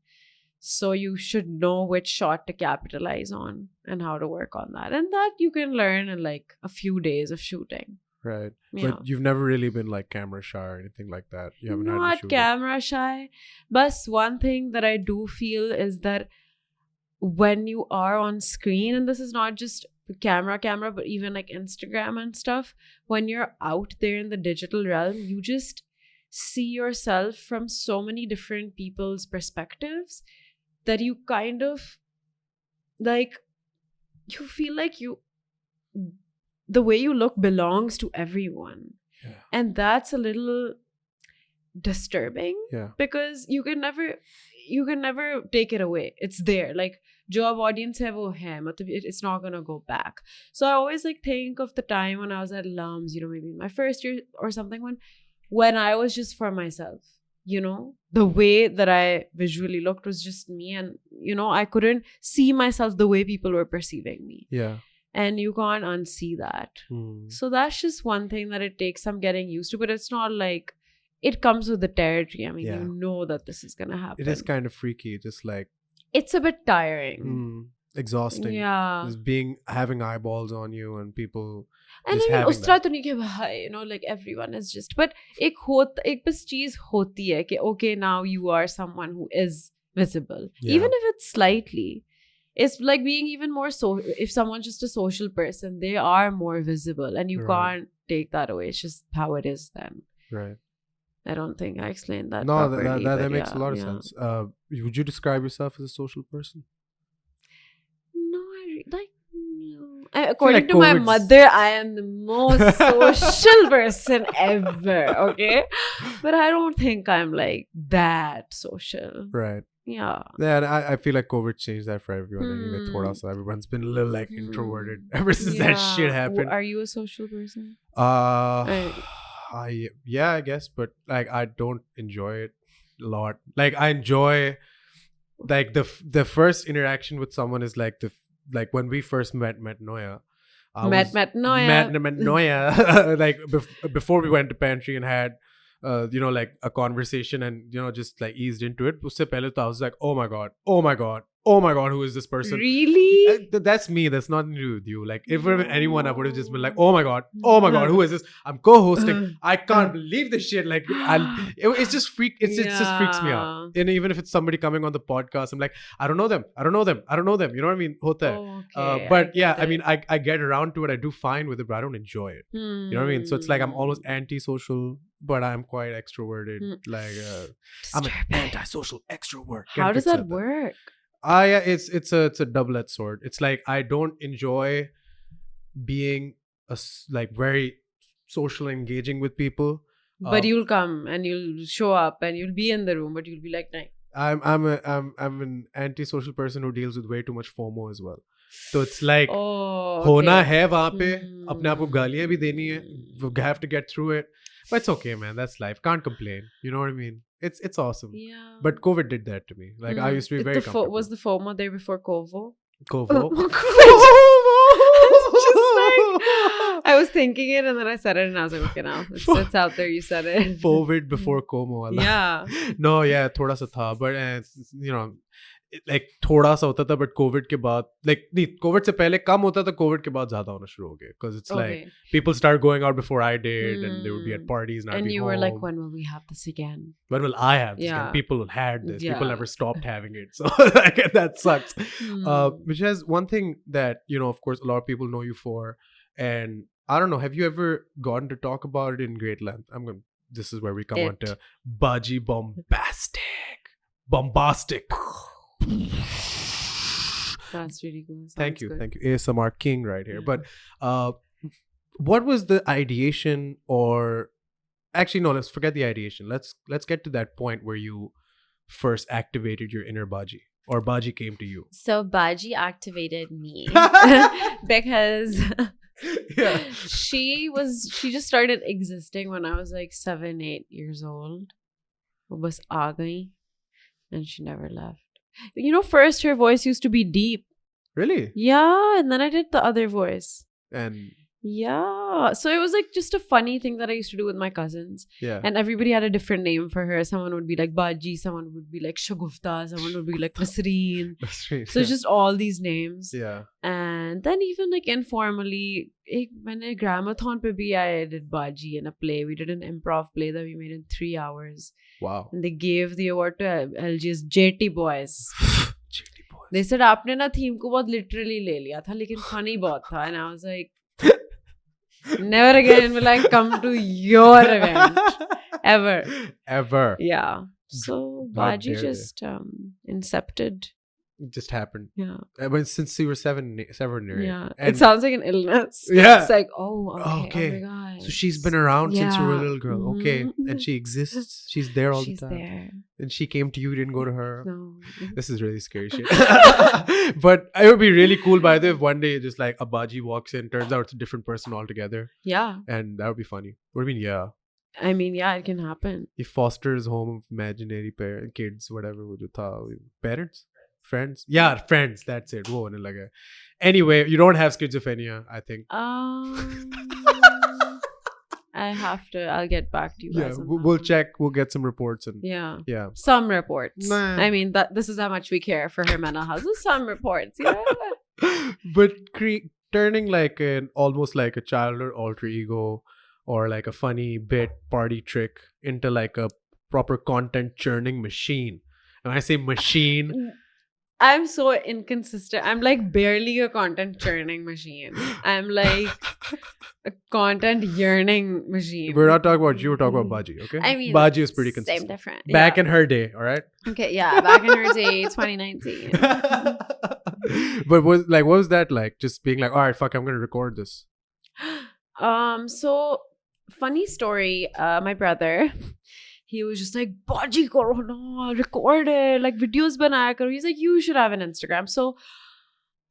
[SPEAKER 2] So you should know which shot to capitalize on and how to work on that. And that you can learn in like a few days of shooting.
[SPEAKER 1] Right. Yeah. But you've never really been like camera shy or anything like that. You haven't had
[SPEAKER 2] Not camera shy. But one thing that I do feel is that when you are on screen, and this is not just camera, but even like Instagram and stuff, when you're out there in the digital realm, you just see yourself from so many different people's perspectives that you kind of like, you feel like the way you look belongs to everyone. Yeah. And that's a little disturbing because you can never take it away. It's there. Like, jo ab audience hai, wo hai. It's not gonna go back. So I always like think of the time when I was at LUMS, maybe in my first year or something, when I was just for myself. The way that I visually looked was just me, and I couldn't see myself the way people were perceiving me.
[SPEAKER 1] Yeah.
[SPEAKER 2] And you can't unsee that. So that's just one thing that it takes some getting used to, but it's not like it comes with the territory. I mean, you know that this is gonna happen.
[SPEAKER 1] It is kind of freaky, just like
[SPEAKER 2] it's a bit tiring.
[SPEAKER 1] Exhausting.
[SPEAKER 2] Yeah.
[SPEAKER 1] Just having eyeballs on you and people
[SPEAKER 2] And
[SPEAKER 1] just
[SPEAKER 2] I mean,
[SPEAKER 1] having
[SPEAKER 2] उस तरह
[SPEAKER 1] that.
[SPEAKER 2] तो नहीं कि भाई, you know, like everyone is just, but एक बस चीज होती है कि okay, now you are someone who is visible,
[SPEAKER 1] Yeah.
[SPEAKER 2] even if it's slightly. It's like being even more so. If someone's just a social person, they are more visible, and you
[SPEAKER 1] Right.
[SPEAKER 2] can't take that away. It's just how it is. Then
[SPEAKER 1] Right.
[SPEAKER 2] I don't think I explained that
[SPEAKER 1] No,
[SPEAKER 2] properly.
[SPEAKER 1] that
[SPEAKER 2] but
[SPEAKER 1] makes a
[SPEAKER 2] yeah,
[SPEAKER 1] lot of
[SPEAKER 2] yeah.
[SPEAKER 1] sense. Would you describe yourself as a social person?
[SPEAKER 2] No, according
[SPEAKER 1] like
[SPEAKER 2] to my
[SPEAKER 1] COVID's-
[SPEAKER 2] mother, I am the most social person ever. Okay, but I don't think I'm like that social.
[SPEAKER 1] Right.
[SPEAKER 2] Yeah.
[SPEAKER 1] Yeah, and I feel like COVID changed that for everyone. Anyway, thoda sa everyone's been a little like introverted ever since that shit happened.
[SPEAKER 2] Are you a social person?
[SPEAKER 1] Yeah, I guess, but like I don't enjoy it a lot. Like I enjoy like the first interaction with someone is like when we first met Noya.
[SPEAKER 2] Met Noya.
[SPEAKER 1] Like before we went to pantry and had you know, like a conversation and, you know, just like eased into it. Usse pehle to I was like, oh my god, who is this person?
[SPEAKER 2] Really?
[SPEAKER 1] That's me. That's nothing to do with you. Like if it were anyone, I would have just been like, oh my god, who is this? I'm co-hosting. I can't believe this shit. Like it's just it just freaks me out. And even if it's somebody coming on the podcast, I'm like, I don't know them. You know what I mean? Hota hai.
[SPEAKER 2] Okay,
[SPEAKER 1] But yeah, I mean, I get around to it. I do fine with it, but I don't enjoy it. You know what I mean? So it's like I'm almost anti-social, but I'm quite extroverted. Like I'm an anti-social extrovert.
[SPEAKER 2] How does that work?
[SPEAKER 1] Yeah, it's a double-edged sword. It's like I don't enjoy being like very social and engaging with people.
[SPEAKER 2] But you'll come and you'll show up and you'll be in the room, but you'll be like, nah.
[SPEAKER 1] I'm an anti-social person who deals with way too much FOMO as well. So it's like होना है वहाँ पे, अपने आप को गालियाँ भी देनी है. We have to get through it. But it's okay, man. That's life. Can't complain. You know what I mean? It's awesome.
[SPEAKER 2] Yeah.
[SPEAKER 1] But COVID did that to me. Like I used to be very comfortable.
[SPEAKER 2] Was the FOMO there before Kovo?
[SPEAKER 1] Kovo.
[SPEAKER 2] Just like, I was thinking it and then I said it and I was like, okay, now it's out there. You said it.
[SPEAKER 1] COVID before Como.
[SPEAKER 2] Yeah.
[SPEAKER 1] No, yeah, thoda sa tha. But you know, like थोड़ा सा होता था, but COVID के बाद, like नहीं, COVID से पहले कम होता था, COVID के बाद ज़्यादा होना शुरू हो गया. Because it's like people started going out before I did, and they would be at parties, and I'd be
[SPEAKER 2] you
[SPEAKER 1] home.
[SPEAKER 2] were like, when will we have this again?
[SPEAKER 1] When will I have this again? People had this.
[SPEAKER 2] Yeah.
[SPEAKER 1] People never stopped having it. So like, that sucks. Which has one thing that, you know, of course, a lot of people know you for, and I don't know, have you ever gotten to talk about it in great length? This is where we come on to Baji Bombastic.
[SPEAKER 2] That's really good.
[SPEAKER 1] Thank you. ASMR king right here. But what was the ideation, or actually no, let's forget the ideation. Let's get to that point where you first activated your inner Baji, or Baji came to you.
[SPEAKER 3] So Baji activated me because
[SPEAKER 2] she just started existing when I was like 7-8 years old. वो बस आ गई and she never left. You know, first her voice used to be deep.
[SPEAKER 1] Really?
[SPEAKER 2] Yeah, and then I did the other voice.
[SPEAKER 1] And
[SPEAKER 2] yeah, so it was like just a funny thing that I used to do with my cousins.
[SPEAKER 1] Yeah.
[SPEAKER 2] And everybody had a different name for her. Someone would be like Baji, someone would be like Shagufta, someone would be like Nasreen. So it's just all these names.
[SPEAKER 1] Yeah.
[SPEAKER 2] And then even like informally, when a grammathon pe bhi I did Baji in a play. We did an improv play that we made in 3 hours.
[SPEAKER 1] Wow.
[SPEAKER 2] And they gave the award to LG's JT Boys.
[SPEAKER 1] JT Boys.
[SPEAKER 2] They said आपने ना theme को बहुत literally ले लिया था, लेकिन funny बहुत था. And I was like, never again will I come to your event. Ever. Yeah. So Baji just incepted.
[SPEAKER 1] It just happened.
[SPEAKER 2] Yeah.
[SPEAKER 1] But since you were seven years.
[SPEAKER 2] Yeah.
[SPEAKER 1] And
[SPEAKER 2] it sounds like an illness.
[SPEAKER 1] Yeah.
[SPEAKER 2] It's like, okay. Oh my God.
[SPEAKER 1] So she's been around since you were a little girl.
[SPEAKER 2] Mhm.
[SPEAKER 1] Okay. And she exists. She's there all
[SPEAKER 2] She's
[SPEAKER 1] the time.
[SPEAKER 2] there.
[SPEAKER 1] And she came to you, didn't go to her.
[SPEAKER 2] No.
[SPEAKER 1] This is really scary shit. But it would be really cool, by the way, if one day just like a Baji walks in, turns out it's a different person altogether.
[SPEAKER 2] Yeah.
[SPEAKER 1] And that would be funny. What do you mean, yeah?
[SPEAKER 2] I mean, yeah, it can happen.
[SPEAKER 1] He fosters home of imaginary kids, whatever. Parents? Friends? Yeah, friends. That's it. Wo hone laga. Anyway, you don't have schizophrenia, I think.
[SPEAKER 2] I'll get back to you
[SPEAKER 1] Yeah,
[SPEAKER 2] guys. on
[SPEAKER 1] we'll
[SPEAKER 2] that.
[SPEAKER 1] check. We'll get some reports and
[SPEAKER 2] Yeah. Some reports.
[SPEAKER 1] Nah.
[SPEAKER 2] I mean, this is how much we care for her mental health. Some reports. Yeah.
[SPEAKER 1] But turning like an almost like a childhood alter ego or like a funny bit party trick into like a proper content churning machine. And when I say machine,
[SPEAKER 2] I'm so inconsistent. I'm like barely a content churning machine. I'm like a content yearning machine.
[SPEAKER 1] we're not talking about you, we're talking about Baji, okay?
[SPEAKER 2] I mean,
[SPEAKER 1] Baji is pretty
[SPEAKER 3] Same
[SPEAKER 1] consistent.
[SPEAKER 3] different.
[SPEAKER 1] Back in her day, all right?
[SPEAKER 2] Okay, yeah, back in her day, 2019.
[SPEAKER 1] But what was that like? Just being like, all right, fuck, I'm gonna record this.
[SPEAKER 2] So funny story. My brother, he was just like, Baji karo na, record it, like videos banaya karo. He's like, you should have an Instagram. So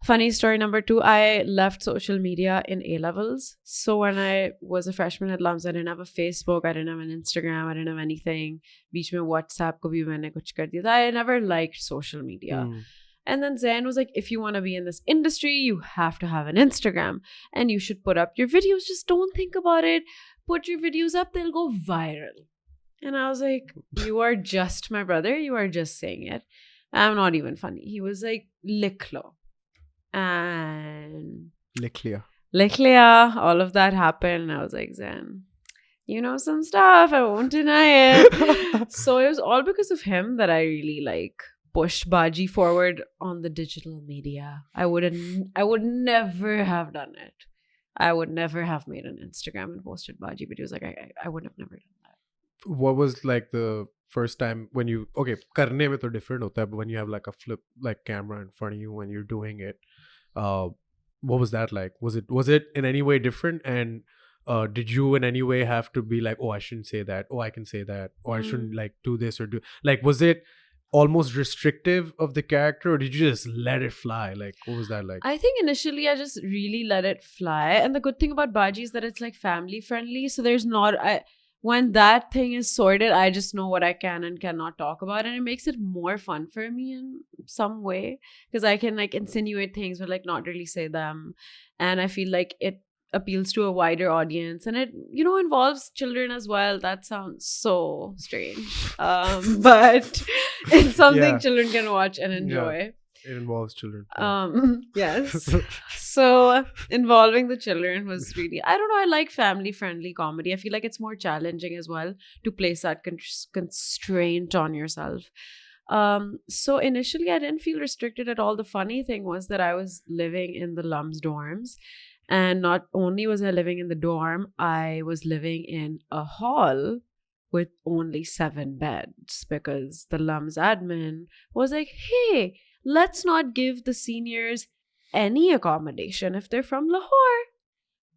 [SPEAKER 2] funny story number 2, I left social media in A-levels. So when I was a freshman at LUMS, I didn't have a Facebook, I didn't have an Instagram, I didn't have anything. Beech mein WhatsApp ko bhi maine kuch kar diya tha. I never liked social media. And then Zain was like, if you want to be in this industry, you have to have an Instagram and you should put up your videos. Just don't think about it. Put your videos up, they'll go viral. And I was like, you are just my brother. You are just saying it. I'm not even funny. He was like, Likhlo. And Likhliya, all of that happened. And I was like, Zain, you know some stuff. I won't deny it. So it was all because of him that I really like pushed Baji forward on the digital media. I would never have done it. I would never have made an Instagram and posted Baji videos. Like I would have never done that.
[SPEAKER 1] What was like the first time when you karne mein to different hota hai, but when you have like a flip like camera in front of you when you're doing it, what was that like? Was it in any way different? And did you in any way have to be like, oh, I shouldn't say that, oh, I can say that, or I shouldn't like do this or do like, was it almost restrictive of the character, or did you just let it fly? Like, what was that like?
[SPEAKER 2] I think initially I just really let it fly. And the good thing about Baji is that it's like family friendly. So there's not, when that thing is sorted, I just know what I can and cannot talk about. And it makes it more fun for me in some way. Because I can like insinuate things but like not really say them. And I feel like it appeals to a wider audience, and it involves children as well. That sounds so strange, but it's something children can watch and enjoy.
[SPEAKER 1] It involves children.
[SPEAKER 2] Yes. So involving the children was really, I don't know, I like family friendly comedy. I feel like it's more challenging as well to place that constraint on yourself. So initially I didn't feel restricted at all. The funny thing was that I was living in the LUMS dorms. And not only was I living in the dorm, I was living in a hall with only 7 beds because the LUMS admin was like, hey, let's not give the seniors any accommodation if they're from Lahore.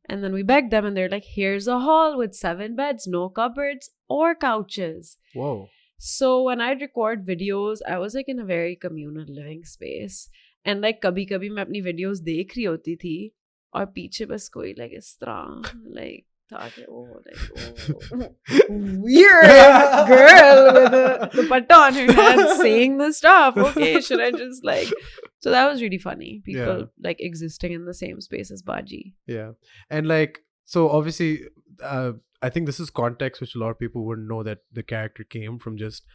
[SPEAKER 2] And then we begged them and they're like, here's a hall with 7 beds, no cupboards or couches.
[SPEAKER 1] Whoa.
[SPEAKER 2] So when I'd record videos, I was like in a very communal living space. And like kabhi kabhi main apni videos dekh rahi hoti thi. और पीछे बस कोई like इस तरह like था कि weird girl with a dupatta on her head saying the stuff. Okay, should I just like... So that was really funny. People like existing in the same space as Baji. Yeah.
[SPEAKER 1] And like, so obviously, I think this is context which a lot of people wouldn't know, that the character came from just,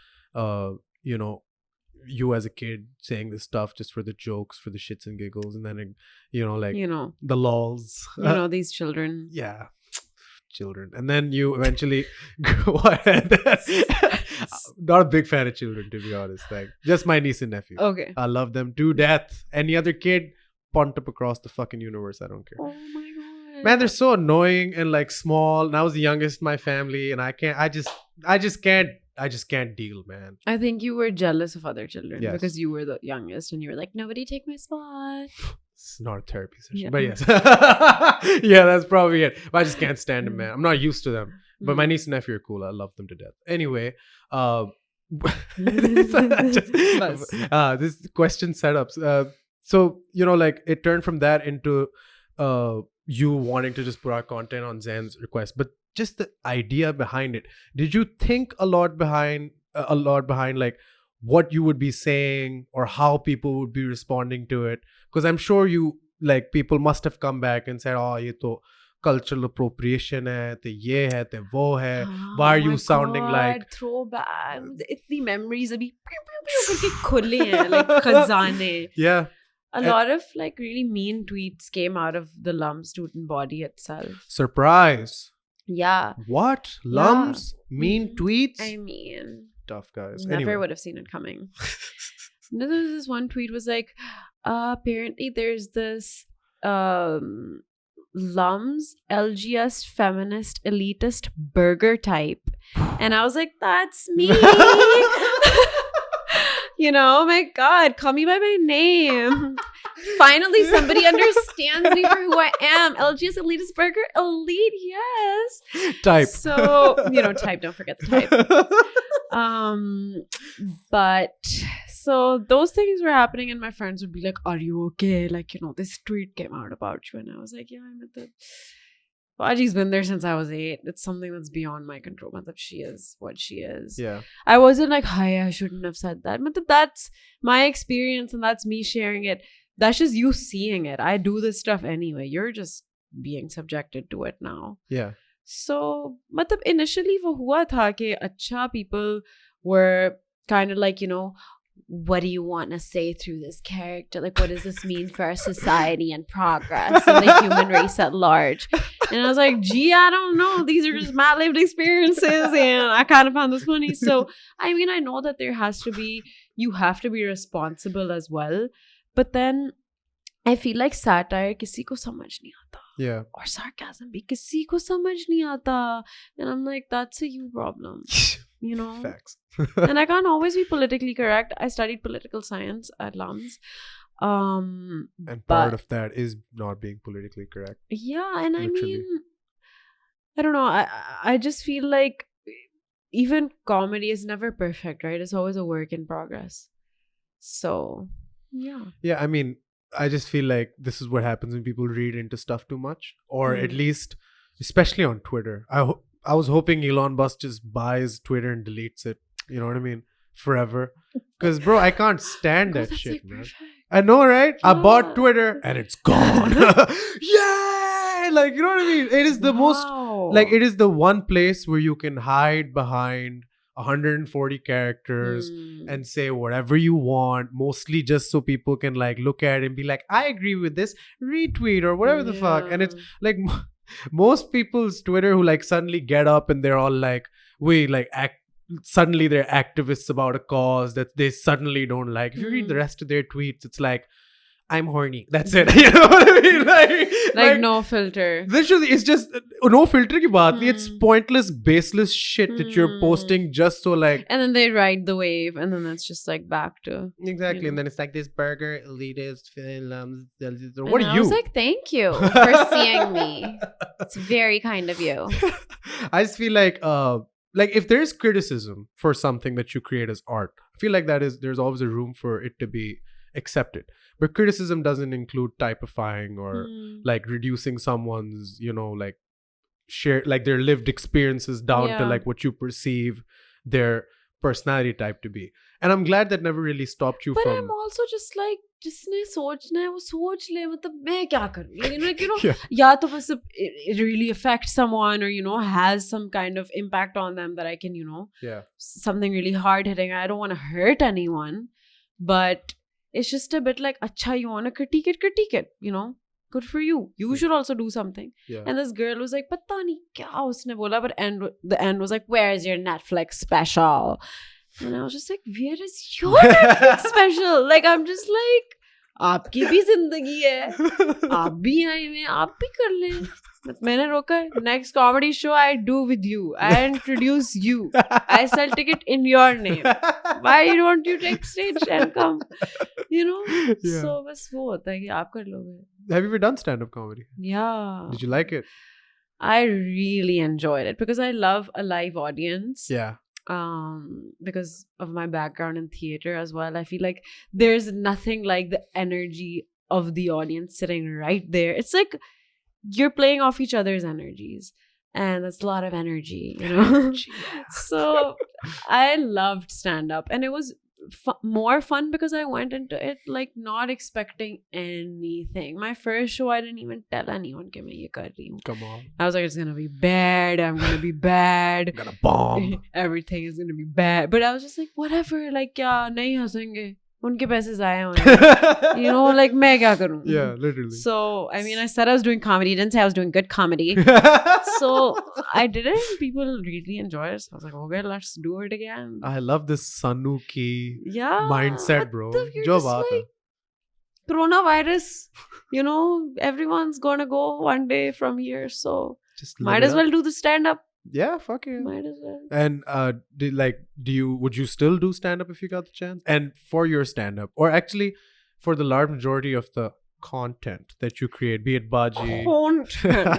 [SPEAKER 1] you as a kid saying this stuff just for the jokes, for the shits and giggles, and then the lols,
[SPEAKER 2] these children,
[SPEAKER 1] children, and then you eventually not a big fan of children, to be honest, like just my niece and nephew.
[SPEAKER 2] Okay,
[SPEAKER 1] I love them to death. Any other kid punt up across the fucking universe, I don't care.
[SPEAKER 2] Oh my god,
[SPEAKER 1] man, they're so annoying and like small, and I was the youngest in my family, and I just can't deal, man.
[SPEAKER 2] I think you were jealous of other children because you were the youngest and you were like, nobody take my spot.
[SPEAKER 1] It's not a therapy session, but yes. Yeah, that's probably it. But I just can't stand them, man. I'm not used to them. But my niece and nephew are cool. I love them to death. Anyway, this question setups. So, like it turned from that into you wanting to just put out content on Zain's request. But just the idea behind it, did you think a lot behind like what you would be saying or how people would be responding to it? Because I'm sure you like people must have come back and said, oh, ye to cultural appropriation hai, te ye hai, te wo hai.
[SPEAKER 2] Oh
[SPEAKER 1] Why are you
[SPEAKER 2] my
[SPEAKER 1] sounding like...
[SPEAKER 2] God, throwback. Itni memories abhi pew, pew, pew करके खुले हैं, like खजाने.
[SPEAKER 1] Yeah.
[SPEAKER 2] A lot of like really mean tweets came out of the LUMS student body itself.
[SPEAKER 1] Surprise.
[SPEAKER 2] Yeah.
[SPEAKER 1] What? LUMS? Mean
[SPEAKER 2] Mhm.
[SPEAKER 1] tweets?
[SPEAKER 2] I mean,
[SPEAKER 1] Tough guys.
[SPEAKER 2] never
[SPEAKER 1] Anyway.
[SPEAKER 2] would have seen it coming. No, there was this one tweet was like, apparently there's this LUMS LGS feminist elitist burger type, and I was like, that's me. You know, oh my God, call me by my name. Finally, somebody understands me for who I am. LGS elitist burger, elite, yes.
[SPEAKER 1] Type.
[SPEAKER 2] So, you know, type, don't forget the type. But so those things were happening, and my friends would be like, are you okay? Like, you know, this tweet came out about you. And I was like, yeah, I'm at the... Baji's been there since I was 8. It's something that's beyond my control. Matlab, she is what she is.
[SPEAKER 1] Yeah.
[SPEAKER 2] I wasn't like, hi, I shouldn't have said that. Matlab, that's my experience, and that's me sharing it. That's just you seeing it. I do this stuff anyway. You're just being subjected to it now.
[SPEAKER 1] Yeah.
[SPEAKER 2] So, matlab, initially wo hua tha ke acha people were kind of like, you know, what do you want to say through this character? Like, what does this mean for our society and progress and the human race at large? And I was like, gee, I don't know. These are just my lived experiences, and I kind of found this funny. So, I mean, I know that there has to be, you have to be responsible as well. But then, I feel like satire किसी को समझ नहीं आता.
[SPEAKER 1] Yeah.
[SPEAKER 2] Or sarcasm भी किसी को समझ नहीं आता. And I'm like, that's a you problem. You know?
[SPEAKER 1] Facts.
[SPEAKER 2] And I can't always be politically correct. I studied political science at LUMS.
[SPEAKER 1] And part of that is not being politically correct.
[SPEAKER 2] Yeah, and
[SPEAKER 1] Literally.
[SPEAKER 2] I mean, I don't know. I just feel like even comedy is never perfect, right? It's always a work in progress. So, yeah.
[SPEAKER 1] Yeah, I mean, I just feel like this is what happens when people read into stuff too much. Or at least, especially on Twitter. I was hoping Elon Musk just buys Twitter and deletes it. You know what I mean? Forever. Because, bro, I can't stand
[SPEAKER 2] God,
[SPEAKER 1] that
[SPEAKER 2] that's
[SPEAKER 1] shit,
[SPEAKER 2] like
[SPEAKER 1] man.
[SPEAKER 2] perfect.
[SPEAKER 1] I know, right? I bought
[SPEAKER 2] Yeah.
[SPEAKER 1] Twitter and it's gone. Yay! Like, you know what I mean? It is the most, like, it is the one place where you can hide behind 140 characters and say whatever you want, mostly just so people can, like, look at it and be like, I agree with this, retweet or whatever the fuck. And it's like, most people's Twitter who, like, suddenly get up and they're all like, suddenly they're activists about a cause that they suddenly don't like. If you read the rest of their tweets, it's like, I'm horny. That's it. You know what I mean? Like
[SPEAKER 2] no filter.
[SPEAKER 1] Literally, it's just no filter ki baat nahi. It's pointless, baseless shit that you're posting just so like.
[SPEAKER 2] And then they ride the wave, and then it's just like back to
[SPEAKER 1] Exactly, and then it's like this burger elitist film. What are
[SPEAKER 2] I
[SPEAKER 1] you?
[SPEAKER 2] was like, thank you.
[SPEAKER 3] For seeing me. It's very kind of you.
[SPEAKER 1] I just feel like if there's criticism for something that you create as art, I feel like there's always a room for it to be accepted. But criticism doesn't include typifying or like reducing someone's, you know, like share like their lived experiences down to like what you perceive their personality type to be. And I'm glad that never really stopped you
[SPEAKER 2] but
[SPEAKER 1] from.
[SPEAKER 2] I'm also just like, जिसने सोचना है वो सोच ले, मतलब मैं क्या करूँ? You know,
[SPEAKER 1] Yeah.
[SPEAKER 2] या तो बस it really affects someone, or you know, has some kind of impact on them that I can, you know, something really hard hitting. I don't want to hurt anyone, but it's just a bit like, acha, you want to critique it, you know, good for you. You should also do something.
[SPEAKER 1] Yeah.
[SPEAKER 2] And this girl was like, pata nahi kya usne bola, but the end was like, where is your Netflix special? And I was just like, where is your Netflix special? Like, I'm just like, आपकी भी जिंदगी है, आप भी आए में, आप भी कर लें. मैंने रोका है. Next comedy show I do with you. I introduce you. I sell ticket in your name. Why don't you take stage and come? You know?
[SPEAKER 1] Yeah.
[SPEAKER 2] So बस वो होता है कि आप कर लोगे.
[SPEAKER 1] Have you ever done stand-up comedy?
[SPEAKER 2] Yeah.
[SPEAKER 1] Did you like it?
[SPEAKER 2] I really enjoyed it because I love a live audience.
[SPEAKER 1] Yeah.
[SPEAKER 2] Because of my background in theater as well. I feel like there's nothing like the energy of the audience sitting right there. It's like you're playing off each other's energies, and that's a lot of energy, you know. So I loved stand-up, and it was more fun because I went into it like not expecting anything. My first show, I didn't even tell anyone कि मैं ये कर रही हूँ.
[SPEAKER 1] Come on.
[SPEAKER 2] I was like, it's gonna be bad. I'm gonna be bad.
[SPEAKER 1] Gonna bomb.
[SPEAKER 2] Everything is gonna be bad. But I was just like, whatever. Like, क्या नहीं हंसेंगे. उनके पैसे ज़ाया होंगे. You know, like मैं क्या करूँ?
[SPEAKER 1] Yeah, literally.
[SPEAKER 2] So, I mean, I said I was doing comedy. Didn't say I was doing good comedy. So, I did it and people really enjoyed it. So, I was like, okay, let's do it again.
[SPEAKER 1] I love this Sanu ki
[SPEAKER 2] Yeah.
[SPEAKER 1] mindset, bro.
[SPEAKER 2] You're
[SPEAKER 1] Jo
[SPEAKER 2] just
[SPEAKER 1] baat hai.
[SPEAKER 2] like, coronavirus, you know, everyone's gonna go one day from here. So,
[SPEAKER 1] Just
[SPEAKER 2] might
[SPEAKER 1] live
[SPEAKER 2] as
[SPEAKER 1] it
[SPEAKER 2] well
[SPEAKER 1] up.
[SPEAKER 2] do the stand-up.
[SPEAKER 1] Yeah, fuck it.
[SPEAKER 2] Might as well.
[SPEAKER 1] And would you still do stand up if you got the chance? And for your stand up, or actually for the large majority of the content that you create, be it Baji content.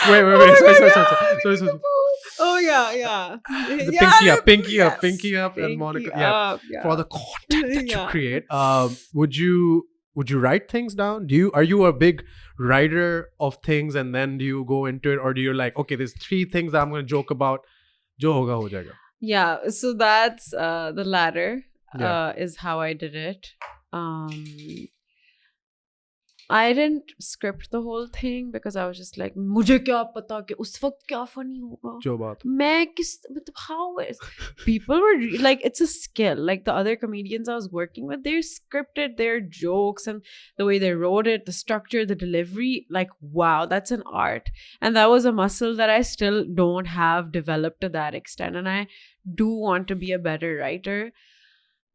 [SPEAKER 1] Wait. Sorry.
[SPEAKER 2] Oh yeah.
[SPEAKER 1] The pinky up, and Monica. Yeah,
[SPEAKER 2] Yeah.
[SPEAKER 1] for the content that you
[SPEAKER 2] Yeah.
[SPEAKER 1] create. Would you write things down? Are you a big writer of things, and then do you go into it, or do you like, okay, there's 3 things that I'm going to joke about, jo hoga ho jayega?
[SPEAKER 2] Yeah, so that's the latter
[SPEAKER 1] Yeah.
[SPEAKER 2] is how I did it. I didn't script the whole thing because I was just like, मुझे क्या पता कि उस वक्त क्या funny होगा.
[SPEAKER 1] Jo baat.
[SPEAKER 2] मैं किस मतलब how is people were like, it's a skill. Like the other comedians I was working with, they scripted their jokes and the way they wrote it, the structure, the delivery. Like, wow, that's an art. And that was a muscle that I still don't have developed to that extent. And I do want to be a better writer.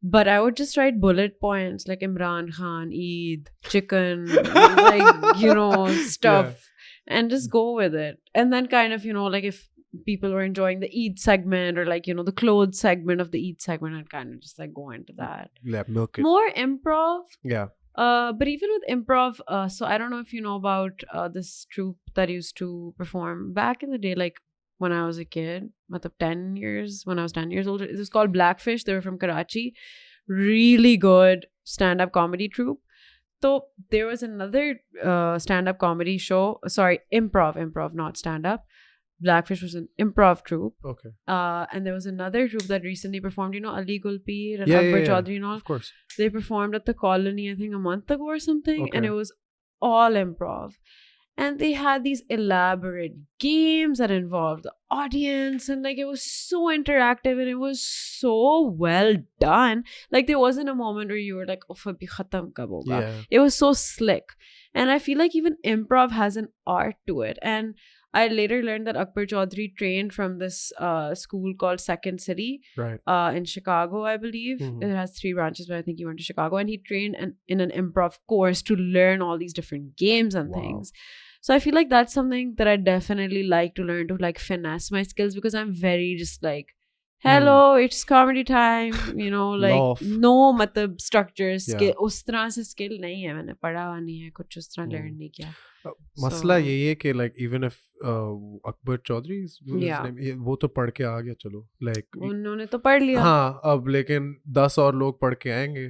[SPEAKER 2] But I would just write bullet points like Imran Khan, Eid, chicken, like, you know, stuff, and just go with it. And then kind of, you know, like if people were enjoying the Eid segment or like, you know, the clothes segment of the Eid segment, I'd kind of just like go into that.
[SPEAKER 1] Yeah, milk it.
[SPEAKER 2] More improv.
[SPEAKER 1] Yeah.
[SPEAKER 2] But even with improv, so I don't know if you know about this troupe that used to perform back in the day, like when I was a kid, when I was 10 years old. It was called Blackfish. They were from Karachi. Really good stand-up comedy troupe. So there was another stand-up comedy show. Sorry, improv, not stand-up. Blackfish was an improv troupe.
[SPEAKER 1] Okay.
[SPEAKER 2] And there was another troupe that recently performed, you know, Ali Gulpeer and
[SPEAKER 1] Yeah,
[SPEAKER 2] Akbar
[SPEAKER 1] yeah.
[SPEAKER 2] Chaudhary and all.
[SPEAKER 1] Of course.
[SPEAKER 2] They performed at the Colony, I think, a month ago or something.
[SPEAKER 1] Okay.
[SPEAKER 2] And it was all improv. And they had these elaborate games that involved the audience. And like, it was so interactive and it was so well done. Like, there wasn't a moment where you were like, oh, abhi khatam kab hoga.
[SPEAKER 1] Yeah.
[SPEAKER 2] It was so slick. And I feel like even improv has an art to it. And I later learned that Akbar Chaudhary trained from this school called Second City
[SPEAKER 1] Right.
[SPEAKER 2] in Chicago, I believe.
[SPEAKER 1] Mhm.
[SPEAKER 2] It has 3 branches, but I think he went to Chicago. And he trained in an improv course to learn all these different games and
[SPEAKER 1] Wow.
[SPEAKER 2] things. So I feel like that's something that I definitely like to learn, to like finesse my skills, because I'm very just like, hello, it's comedy time, you know, like
[SPEAKER 1] Laugh.
[SPEAKER 2] no matlab structure, skill,
[SPEAKER 1] Yeah.
[SPEAKER 2] उस तरह से skill नहीं है, मैंने पढ़ा हुआ नहीं है, कुछ उस तरह learn नहीं किया.
[SPEAKER 1] मसला यही है कि like even if Akbar Chaudhary is his
[SPEAKER 2] Yeah.
[SPEAKER 1] name, वो तो पढ़ के आ गया, चलो like
[SPEAKER 2] उन्होंने तो पढ़ लिया.
[SPEAKER 1] हाँ, अब लेकिन 10 और लोग पढ़ के आएंगे.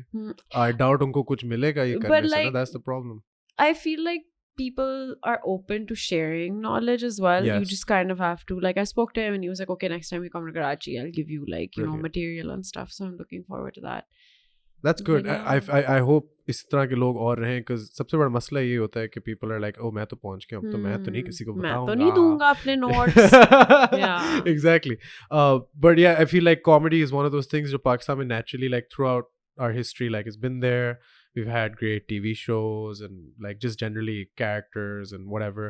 [SPEAKER 1] I doubt उनको कुछ मिलेगा ये
[SPEAKER 2] But
[SPEAKER 1] करने से ना.
[SPEAKER 2] like,
[SPEAKER 1] That's the problem.
[SPEAKER 2] I feel like people are open to sharing knowledge as well. You
[SPEAKER 1] Yes.
[SPEAKER 2] just kind of have to, like, I spoke to him and he was like, okay, next time you come to Karachi, I'll give you like, you know,
[SPEAKER 1] Brilliant.
[SPEAKER 2] material and stuff. So I'm looking forward to that.
[SPEAKER 1] That's good.
[SPEAKER 2] Yeah.
[SPEAKER 1] I hope इस तरह के लोग और रहें, because सबसे बड़ा मसला ये होता है कि people are like, oh मैं तो पहुंच गया हूँ, तो मैं तो नहीं किसी को
[SPEAKER 2] मैं
[SPEAKER 1] बताऊंगा.
[SPEAKER 2] तो नहीं दूंगा अपने notes. Yeah.
[SPEAKER 1] Exactly. But yeah, I feel like comedy is one of those things that Pakistan में naturally, like throughout our history, like it's been there. We've had great TV shows and like just generally characters and whatever.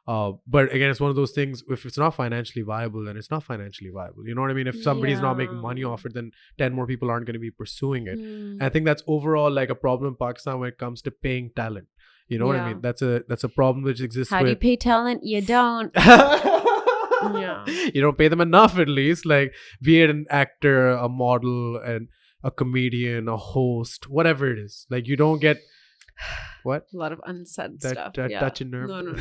[SPEAKER 1] But again, it's one of those things, if it's not financially viable, then it's not financially viable. You know what I mean? If somebody's not making money off it, then 10 more people aren't going to be pursuing it. And I think that's overall like a problem in Pakistan when it comes to paying talent. You know what I
[SPEAKER 2] Yeah.
[SPEAKER 1] mean? That's a problem which exists
[SPEAKER 3] How do you
[SPEAKER 1] with...
[SPEAKER 3] pay talent? You don't.
[SPEAKER 2] Yeah.
[SPEAKER 1] You don't pay them enough, at least. Like, be it an actor, a model, and a comedian, a host, whatever it is. Like, you don't get... What?
[SPEAKER 2] A lot of unsaid
[SPEAKER 1] That
[SPEAKER 2] stuff. Yeah.
[SPEAKER 1] touch and nerve.
[SPEAKER 2] No.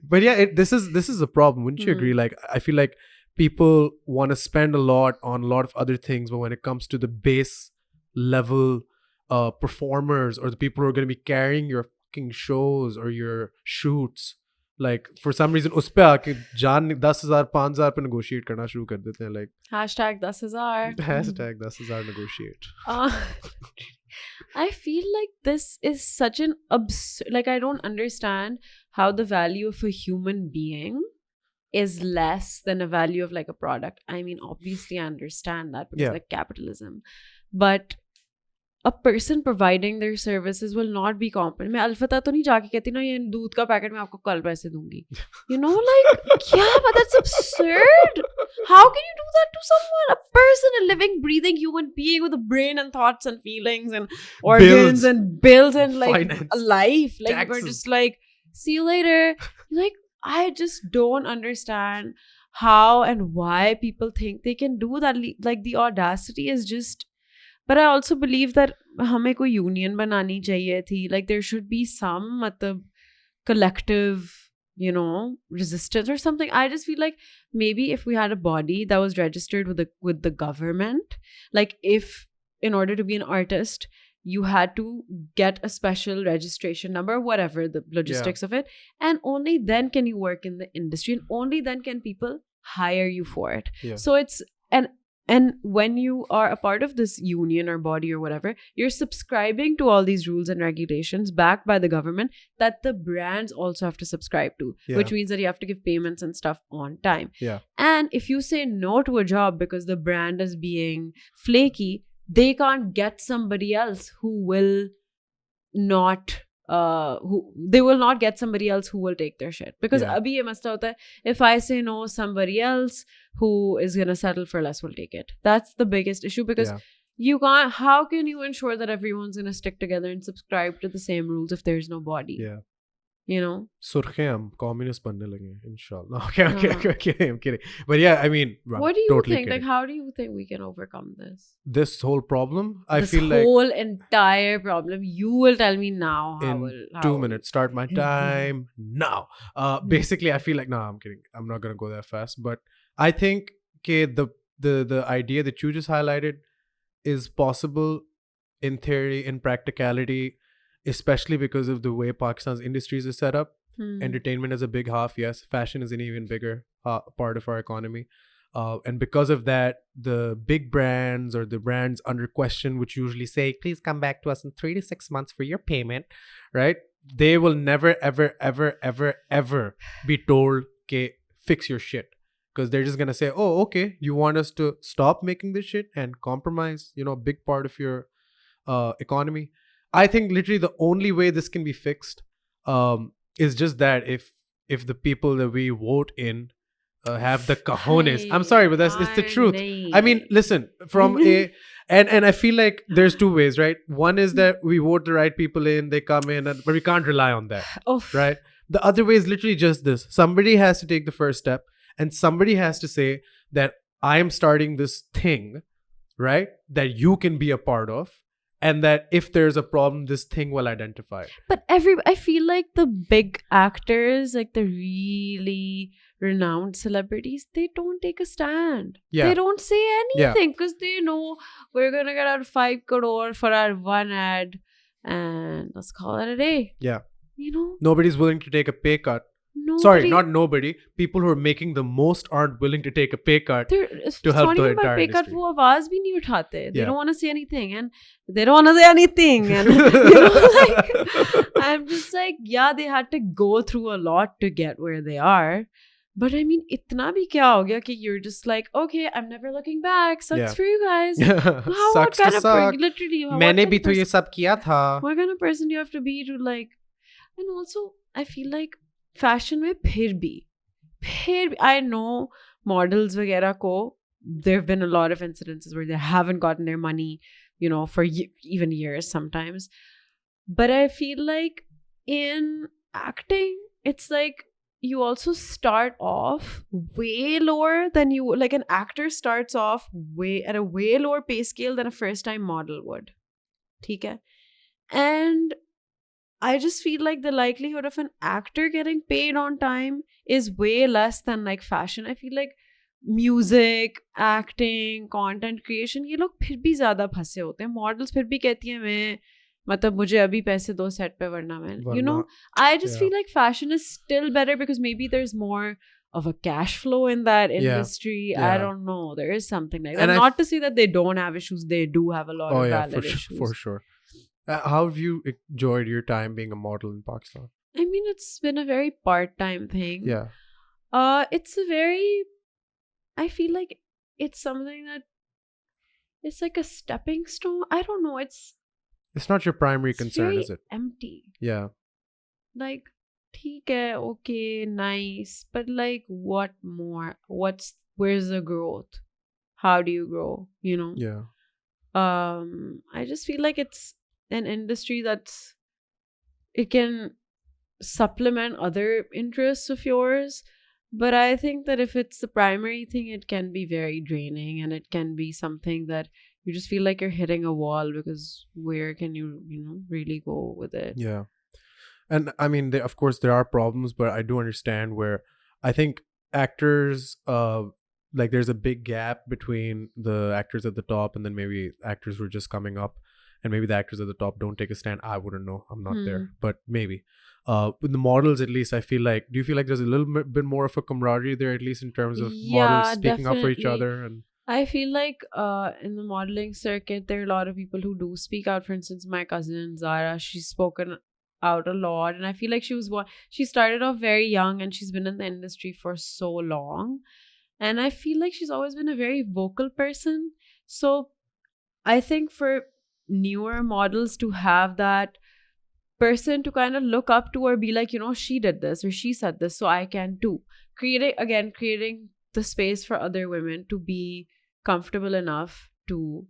[SPEAKER 1] But yeah, this is a problem. Wouldn't you agree? Like, I feel like people want to spend a lot on a lot of other things, but when it comes to the base level performers or the people who are going to be carrying your fucking shows or your shoots, like for some reason उस पे आके जान 10,000 5,000 पे negotiate करना शुरू कर देते हैं, like
[SPEAKER 2] Hashtag 10,000.
[SPEAKER 1] hashtag 10,000 negotiate.
[SPEAKER 2] I feel like this is such an like I don't understand how the value of a human being is less than a value of like a product. I mean, obviously I understand that because like capitalism, but a person providing their services will not be competent. मैं अल्फता तो नहीं जाके कहती ना ये दूध का packet मैं आपको कल पैसे दूंगी. You know, like yeah, but that's absurd. How can you do that to someone? A person, a living, breathing human being with a brain and thoughts and feelings and organs and bills and like
[SPEAKER 1] finance,
[SPEAKER 2] a life. Like
[SPEAKER 1] taxes.
[SPEAKER 2] we're just like, see you later. Like I just don't understand how and why people think they can do that. Like the audacity is just. But I also believe that हमें कोई union बनानी चाहिए थी. Like there should be some मतलब collective, you know, resistance or something. I just feel like maybe if we had a body that was registered with the government, like if in order to be an artist you had to get a special registration number, whatever the logistics of it, and only then can you work in the industry, and only then can people hire you for it. So it's and when you are a part of this union or body or whatever, you're subscribing to all these rules and regulations backed by the government that the brands also have to subscribe to, which means that you have to give payments and stuff on time. And if you say no to a job because the brand is being flaky, they can't get somebody else who will not they will not get somebody else who will take their shit. Because abhi ye masla hota hai, if I say no, somebody else who is going to settle for less will take it. That's the biggest issue, because you can't, how can you ensure that everyone's going to stick together and subscribe to the same rules if there's no body? You know?
[SPEAKER 1] Surkhe hum communist banne lage hain, inshallah. Okay, I'm kidding. But yeah, I mean,
[SPEAKER 2] what do you
[SPEAKER 1] totally
[SPEAKER 2] think?
[SPEAKER 1] kidding.
[SPEAKER 2] Like, how do you think we can overcome this?
[SPEAKER 1] This whole problem? I
[SPEAKER 2] this
[SPEAKER 1] feel like...
[SPEAKER 2] This whole entire problem. You will tell me now.
[SPEAKER 1] In 2 minutes. Start my time now. Basically, I feel like... No, I'm kidding. I'm not going to go that fast. But I think the idea that you just highlighted is possible in theory, in practicality, especially because of the way Pakistan's industries is set up. Entertainment is a big half, yes. Fashion is an even bigger part of our economy. And because of that, the big brands or the brands under question, which usually say, please come back to us in 3 to 6 months for your payment, right? They will never, ever, ever, ever, ever be told, okay, fix your shit. Because they're just going to say, oh, okay, you want us to stop making this shit and compromise, you know, a big part of your economy. I think literally the only way this can be fixed is just that if the people that we vote in have the cojones. I'm sorry, but it's the truth. I mean, listen, from and I feel like there's two ways, right? One is that we vote the right people in, they come in, but we can't rely on that, right? The other way is literally just this. Somebody has to take the first step, and somebody has to say that I am starting this thing, right? That you can be a part of. And that if there's a problem, this thing will identify it.
[SPEAKER 2] But I feel like the big actors, like the really renowned celebrities, they don't take a stand. They don't say anything because they know we're going to get our 5 crore for our one ad and let's call it a day. You know?
[SPEAKER 1] Nobody's willing to take a pay cut. Sorry, not nobody. People who are making the most aren't willing to take a pay cut to help the entire industry.
[SPEAKER 2] वो आवाज भी नहीं उठाते. They don't want to say anything, and they don't want to say anything. And you know, like, I'm just like, yeah, they had to go through a lot to get where they are. But I mean, itna bhi kya ho gaya ki you're just like, okay, I'm never looking back. Sucks for you guys.
[SPEAKER 1] Sucks to suck.
[SPEAKER 2] Literally,
[SPEAKER 1] मैंने भी तो ये सब किया था.
[SPEAKER 2] What kind of person do you have to be to like? And also, I feel like fashion में फिर भी I know models वगैरह को there have been a lot of incidences where they haven't gotten their money, you know, for even years sometimes. But I feel like in acting, it's like you also start off way lower than you, like an actor starts off at a way lower pay scale than a first time model would. ठीक है? And I just feel like the likelihood of an actor getting paid on time is way less than like fashion. I feel like music, acting, content creation, ये लोग फिर भी ज़्यादा फंसे होते हैं. Models फिर भी कहती हैं मैं मतलब मुझे अभी पैसे दो सेट पे वरना मैं you know
[SPEAKER 1] वरना-
[SPEAKER 2] I just feel like fashion is still better because maybe there's more of a cash flow in that industry. I
[SPEAKER 1] Yeah.
[SPEAKER 2] don't know, there is something like
[SPEAKER 1] And
[SPEAKER 2] that. Not to say that they don't have issues, they do have a lot
[SPEAKER 1] Oh
[SPEAKER 2] of
[SPEAKER 1] yeah,
[SPEAKER 2] valid
[SPEAKER 1] for
[SPEAKER 2] issues.
[SPEAKER 1] for sure. How have you enjoyed your time being a model in Pakistan?
[SPEAKER 2] I mean, it's been a very part-time thing.
[SPEAKER 1] Yeah.
[SPEAKER 2] It's a very, I feel like it's something that it's like a stepping stone. I don't know.
[SPEAKER 1] It's not your primary
[SPEAKER 2] It's
[SPEAKER 1] concern,
[SPEAKER 2] very
[SPEAKER 1] is it?
[SPEAKER 2] empty.
[SPEAKER 1] Yeah.
[SPEAKER 2] Like, theek hai, okay, nice, but like, what more? Where's the growth? How do you grow? You know.
[SPEAKER 1] Yeah.
[SPEAKER 2] I just feel like it's an industry it can supplement other interests of yours, but I think that if it's the primary thing, it can be very draining, and it can be something that you just feel like you're hitting a wall, because where can you really go with it?
[SPEAKER 1] Yeah. And I mean, of course there are problems, but I do understand where I think actors like there's a big gap between the actors at the top and then maybe actors who are just coming up, and maybe the actors at the top don't take a stand. I wouldn't know, I'm not there, but maybe with the models at least I feel like, do you feel like there's a little bit more of a camaraderie there, at least in terms of models speaking up for each
[SPEAKER 2] definitely.
[SPEAKER 1] other? And
[SPEAKER 2] I feel like in the modeling circuit, there are a lot of people who do speak out. For instance, my cousin Zara, she's spoken out a lot, and I feel like she started off very young, and she's been in the industry for so long, and I feel like she's always been a very vocal person. So I think for newer models to have that person to kind of look up to, or be like, she did this or she said this, so I can too. Creating the space for other women to be comfortable enough to,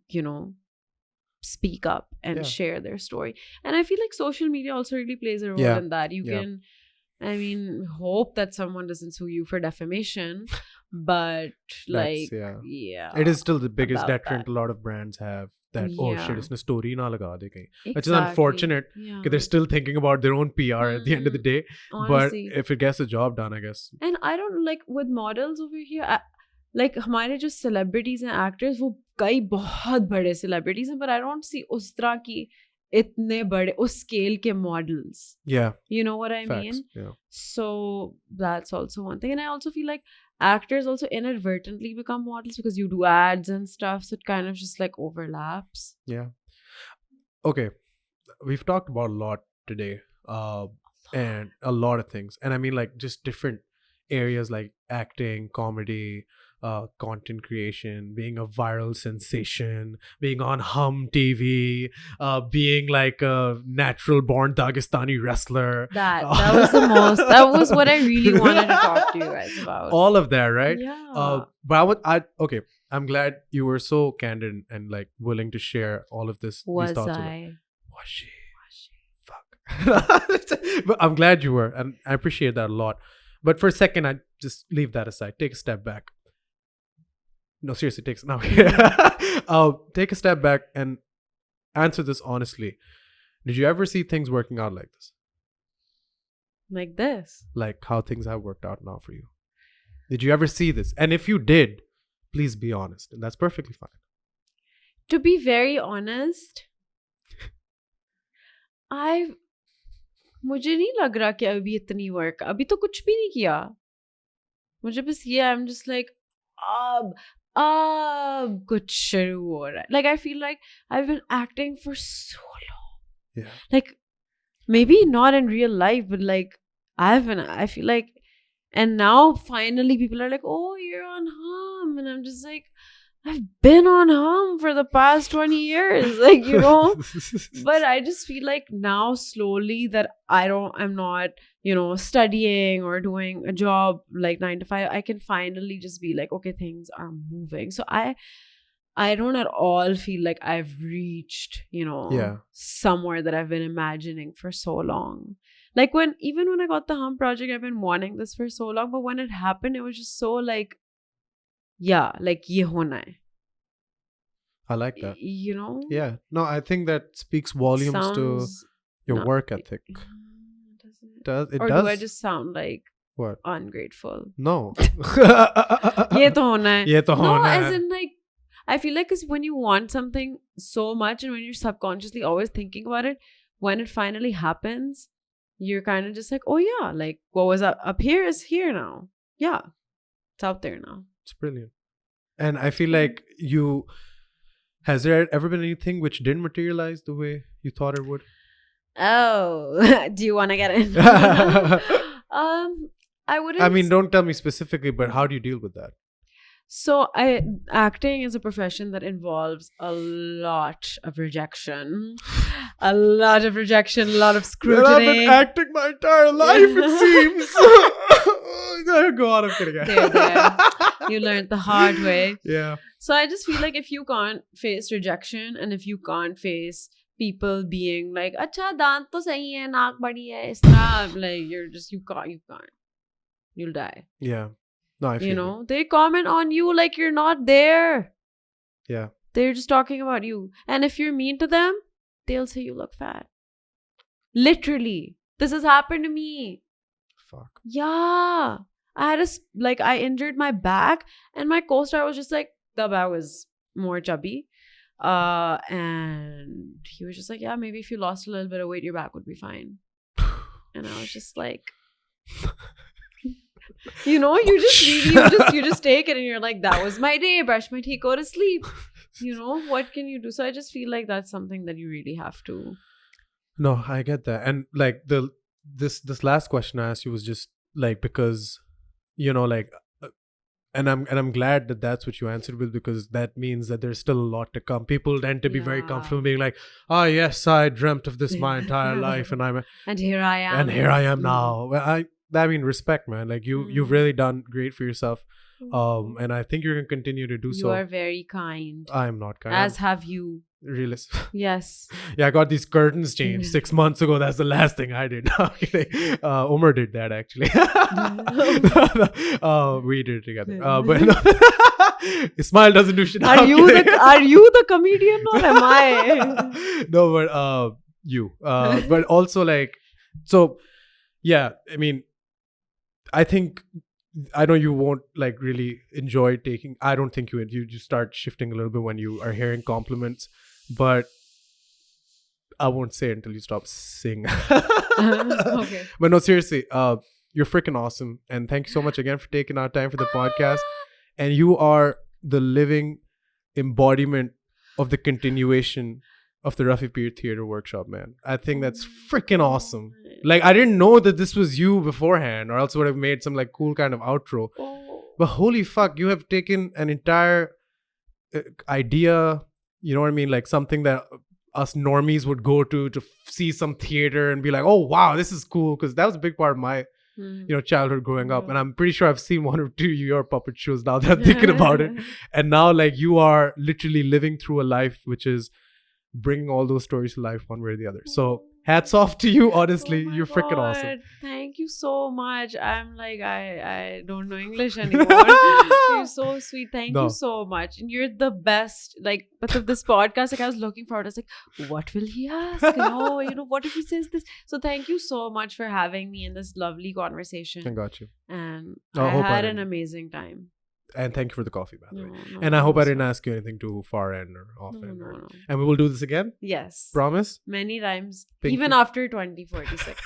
[SPEAKER 2] speak up and share their story. And I feel like social media also really plays a role in that. You can, I mean, hope that someone doesn't sue you for defamation, but like,
[SPEAKER 1] it is still the biggest deterrent a lot of brands have, that oh shit, isne story na laga de kahin. Which is unfortunate because they're still thinking about their own PR at the end of the day. Honestly. But if it gets the job done, I guess.
[SPEAKER 2] And I don't like with models over here, like हमारे जो celebrities and actors, वो कई बहुत बड़े celebrities हैं, but I don't see उस तरह की इतने बड़े उस scale के models.
[SPEAKER 1] Yeah.
[SPEAKER 2] You know what I mean?
[SPEAKER 1] Yeah.
[SPEAKER 2] So that's also one thing. And I also feel like actors also inadvertently become models because you do ads and stuff, so it kind of just like overlaps.
[SPEAKER 1] Yeah. Okay. We've talked about a lot today. And a lot of things. And I mean like just different areas like acting, comedy, content creation, being a viral sensation, being on HumTV, being like a natural born Dagestani wrestler.
[SPEAKER 2] That was the most, that was what I really wanted to talk to you guys about.
[SPEAKER 1] All of that, right?
[SPEAKER 2] Yeah.
[SPEAKER 1] But okay, I'm glad you were so candid and like willing to share all of this.
[SPEAKER 2] Was
[SPEAKER 1] these thoughts
[SPEAKER 2] I?
[SPEAKER 1] Was she? Fuck. But I'm glad you were, and I appreciate that a lot. But for a second, I just leave that aside. Take a step back. No, seriously, take a step back and answer this honestly. Did you ever see things working out like this?
[SPEAKER 2] Like this?
[SPEAKER 1] Like how things have worked out now for you? Did you ever see this? And if you did, please be honest, and that's perfectly fine.
[SPEAKER 2] To be very honest, मुझे नहीं लग रहा कि अभी इतनी work, अभी तो कुछ भी नहीं किया मुझे, बस ये I'm just like अब कुछ शुरू हो रहा है. Like I feel like I've been acting for so long.
[SPEAKER 1] Yeah.
[SPEAKER 2] Like maybe not in real life, but like I feel like, and now finally people are like, oh, you're on Hum, and I'm just like, I've been on Hum for the past 20 years, like, you know. But I just feel like now slowly that I'm not, you know, studying or doing a job like 9 to 5, I can finally just be like, okay, things are moving. So I don't at all feel like I've reached, you know, somewhere that I've been imagining for so long. Like even when I got the Hum project, I've been wanting this for so long, but when it happened, it was just so like, yeah, like ye hona hai.
[SPEAKER 1] I like that.
[SPEAKER 2] You know?
[SPEAKER 1] Yeah. No, I think that speaks volumes to your work ethic.
[SPEAKER 2] Does it?
[SPEAKER 1] It
[SPEAKER 2] or
[SPEAKER 1] does.
[SPEAKER 2] Do I just sound like
[SPEAKER 1] what?
[SPEAKER 2] Ungrateful?
[SPEAKER 1] No.
[SPEAKER 2] Ye to hona hai.
[SPEAKER 1] Ye to hona hai.
[SPEAKER 2] No, as in like, I feel like because when you want something so much and when you're subconsciously always thinking about it, when it finally happens, you're kind of just like, oh yeah, like what was up here is here now. Yeah, it's out there now.
[SPEAKER 1] It's brilliant. And I feel like has there ever been anything which didn't materialize the way you thought it would?
[SPEAKER 3] Oh, do you want to get in?
[SPEAKER 2] I wouldn't.
[SPEAKER 1] I mean, don't tell me specifically, but how do you deal with that?
[SPEAKER 2] So acting is a profession that involves a lot of rejection. A lot of rejection, a lot of scrutiny.
[SPEAKER 1] Well, I've been acting my entire life, it seems. Go on, I'm kidding.
[SPEAKER 2] There. You learned the hard way.
[SPEAKER 1] Yeah.
[SPEAKER 2] So I just feel like if you can't face rejection and if you can't face people being like, "Acha, dant to sahi hai, naak badi hai," is tarah, like you can't. You'll die.
[SPEAKER 1] Yeah. No, I feel
[SPEAKER 2] You know, they comment on you like you're not there.
[SPEAKER 1] Yeah.
[SPEAKER 2] They're just talking about you. And if you're mean to them, they'll say you look fat. Literally. This has happened to me.
[SPEAKER 1] Fuck.
[SPEAKER 2] Yeah. I injured my back and my co-star was just like, the back was more chubby. And he was just like, yeah, maybe if you lost a little bit of weight, your back would be fine. And I was just like, you know, you just take it and you're like, that was my day, brush my teeth, go to sleep. You know, what can you do? So I just feel like that's something that you really have to.
[SPEAKER 1] No, I get that. And like this last question I asked you was just like, because, you know, like, and I'm glad that that's what you answered with, because that means that there's still a lot to come. People tend to be very comfortable being like, oh yes, I dreamt of this my entire life, and
[SPEAKER 2] here I am.
[SPEAKER 1] And here I am now. Well, I mean, respect, man. Like you've really done great for yourself. And I think you're gonna continue to do so.
[SPEAKER 2] You are very kind.
[SPEAKER 1] I am not kind.
[SPEAKER 2] As have you.
[SPEAKER 1] Realist.
[SPEAKER 2] Yes.
[SPEAKER 1] Yeah, I got these curtains changed 6 months ago. That's the last thing I did. No, I'm kidding. Umar did that actually. We did it together. But no. Ismail doesn't do shit.
[SPEAKER 2] Are you the comedian or am I?
[SPEAKER 1] No, but you. But also like, so yeah. I mean, I know you won't like really enjoy taking. I don't think you just start shifting a little bit when you are hearing compliments. But I won't say it until you stop singing.
[SPEAKER 2] Okay.
[SPEAKER 1] But no, seriously, you're freaking awesome. And thank you so much again for taking our time for the podcast. And you are the living embodiment of the continuation of the Rafi Peer Theatre Workshop, man. I think that's freaking awesome. Like, I didn't know that this was you beforehand, or else would have made some like cool kind of outro. But holy fuck, you have taken an entire idea, you know what I mean? Like something that us normies would go to see some theater and be like, oh wow, this is cool. Because that was a big part of my childhood growing up. And I'm pretty sure I've seen 1 or 2 of your puppet shows now that I'm thinking about it. And now like you are literally living through a life which is bringing all those stories to life one way or the other. So hats off to you, honestly. You're freaking awesome.
[SPEAKER 2] Thank you so much. I'm like, I don't know English anymore. You're so sweet. Thank you so much. And you're the best. Like, but of this podcast, like I was looking forward. I was like, what will he ask? What if he says this? So thank you so much for having me in this lovely conversation.
[SPEAKER 1] I got you.
[SPEAKER 2] And I had an amazing time.
[SPEAKER 1] And thank you for the coffee, by the way. And I hope I didn't ask you anything too far end or off end. No. And we will do this again?
[SPEAKER 2] Yes.
[SPEAKER 1] Promise?
[SPEAKER 2] Many times. Pinky. Even after 2046.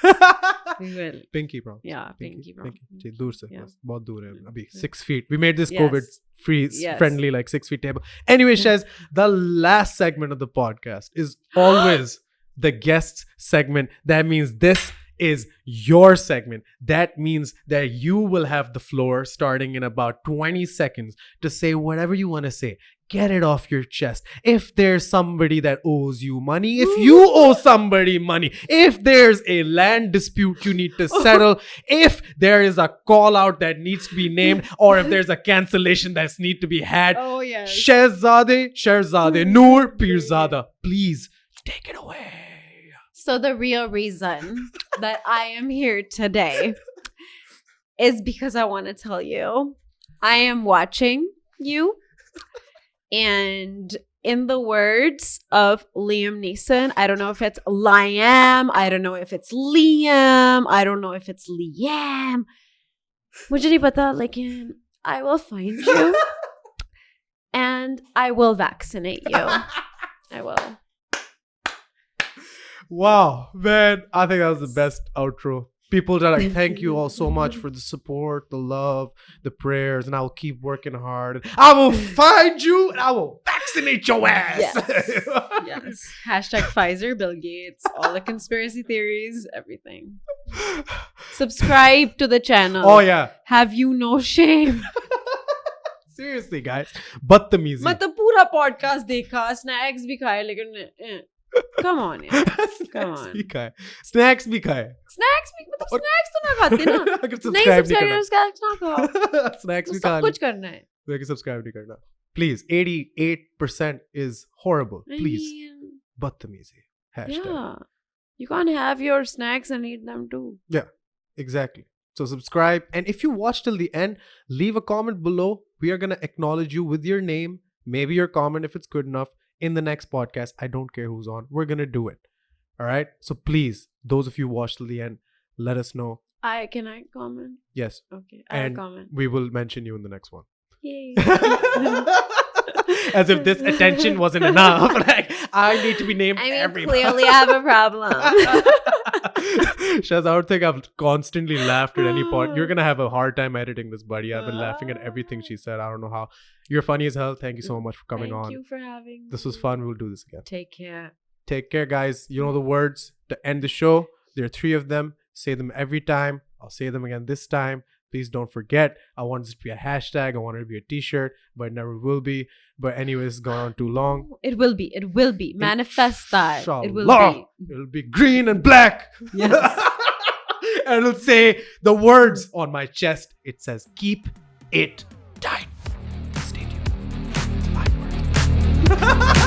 [SPEAKER 2] We will.
[SPEAKER 1] Pinky promise.
[SPEAKER 2] Yeah, pinky promise.
[SPEAKER 1] Pinky. Dur se. Bahut dur hai. Abhi 6 feet. We made this COVID-free, friendly, like 6 feet table. Anyway, Shez, the last segment of the podcast is always the guests segment. That means this is your segment. That means that you will have the floor starting in about 20 seconds to say whatever you want to say. Get it off your chest. If there's somebody that owes you money, if you owe somebody money, if there's a land dispute you need to settle, if there is a call out that needs to be named, or if there's a cancellation that needs to be had, Sheherzade Noor Peerzada, please take it away.
[SPEAKER 3] So the real reason that I am here today is because I want to tell you I am watching you, and in the words of Liam Neeson, I don't know if it's Liam, I don't know if it's Liam, I don't know if it's Liam. Mujhe nahi pata, lekin I will find you And I will vaccinate you. I will.
[SPEAKER 1] Wow, man. I think that was the best outro. People are like, thank you all so much for the support, the love, the prayers, and I will keep working hard. I will find you and I will vaccinate your ass.
[SPEAKER 2] Yes. Yes. Hashtag Pfizer, Bill Gates, all the conspiracy theories, everything. Subscribe to the channel.
[SPEAKER 1] Oh, yeah.
[SPEAKER 2] Have you no shame?
[SPEAKER 1] Seriously, guys. Badtamizi.
[SPEAKER 2] मतलब पूरा podcast देखा, snacks भी खाए, लेकिन come on यार. Come on.
[SPEAKER 1] भी खाए. Snacks भी खाए.
[SPEAKER 2] Snacks भी मतलब snacks तो ना खाते ना.
[SPEAKER 1] अगर
[SPEAKER 2] नहीं
[SPEAKER 1] subscribe
[SPEAKER 2] subscribe
[SPEAKER 1] नहीं
[SPEAKER 2] snacks ना खाओ.
[SPEAKER 1] करना. Snacks भी खा
[SPEAKER 2] सब कुछ करना है.
[SPEAKER 1] लेकिन subscribe नहीं करना. Please, 88% is horrible. Please.
[SPEAKER 2] I mean,
[SPEAKER 1] Badtamizi. Hashtag.
[SPEAKER 2] yeah. You can't have your snacks and eat them too.
[SPEAKER 1] Yeah, exactly. So subscribe. And if you watch till the end, leave a comment below. We are going to acknowledge you with your name, maybe your comment if it's good enough in the next podcast. I don't care who's on. We're going to do it. All right. So please, those of you who watch till the end, let us know.
[SPEAKER 2] Can I comment?
[SPEAKER 1] Yes.
[SPEAKER 2] Okay,
[SPEAKER 1] And
[SPEAKER 2] comment.
[SPEAKER 1] we will mention you in the next one.
[SPEAKER 2] Yay.
[SPEAKER 1] As if this attention wasn't enough. Like, I need to be named
[SPEAKER 3] I mean,
[SPEAKER 1] everybody.
[SPEAKER 3] clearly I have a problem.
[SPEAKER 1] Shaz, I would think I've constantly laughed at any point. You're going to have a hard time editing this, buddy. I've been laughing at everything she said. I don't know how. You're funny as hell. Thank you so much for coming on.
[SPEAKER 2] Thank you for having me.
[SPEAKER 1] This was fun. We'll do this again.
[SPEAKER 2] Take care.
[SPEAKER 1] Take care, guys. You know the words to end the show. There are 3 of them. Say them every time. I'll say them again this time. Please don't forget. I want this to be a hashtag. I want it to be a t-shirt, but it never will be. But anyways, it's gone on too long.
[SPEAKER 2] It will be. It will be. Manifest that. It will
[SPEAKER 1] Inshallah.
[SPEAKER 2] be.
[SPEAKER 1] It'll be green and black.
[SPEAKER 2] Yes.
[SPEAKER 1] And it'll say the words on my chest. It says, keep it tight. Stay tuned. 5 words.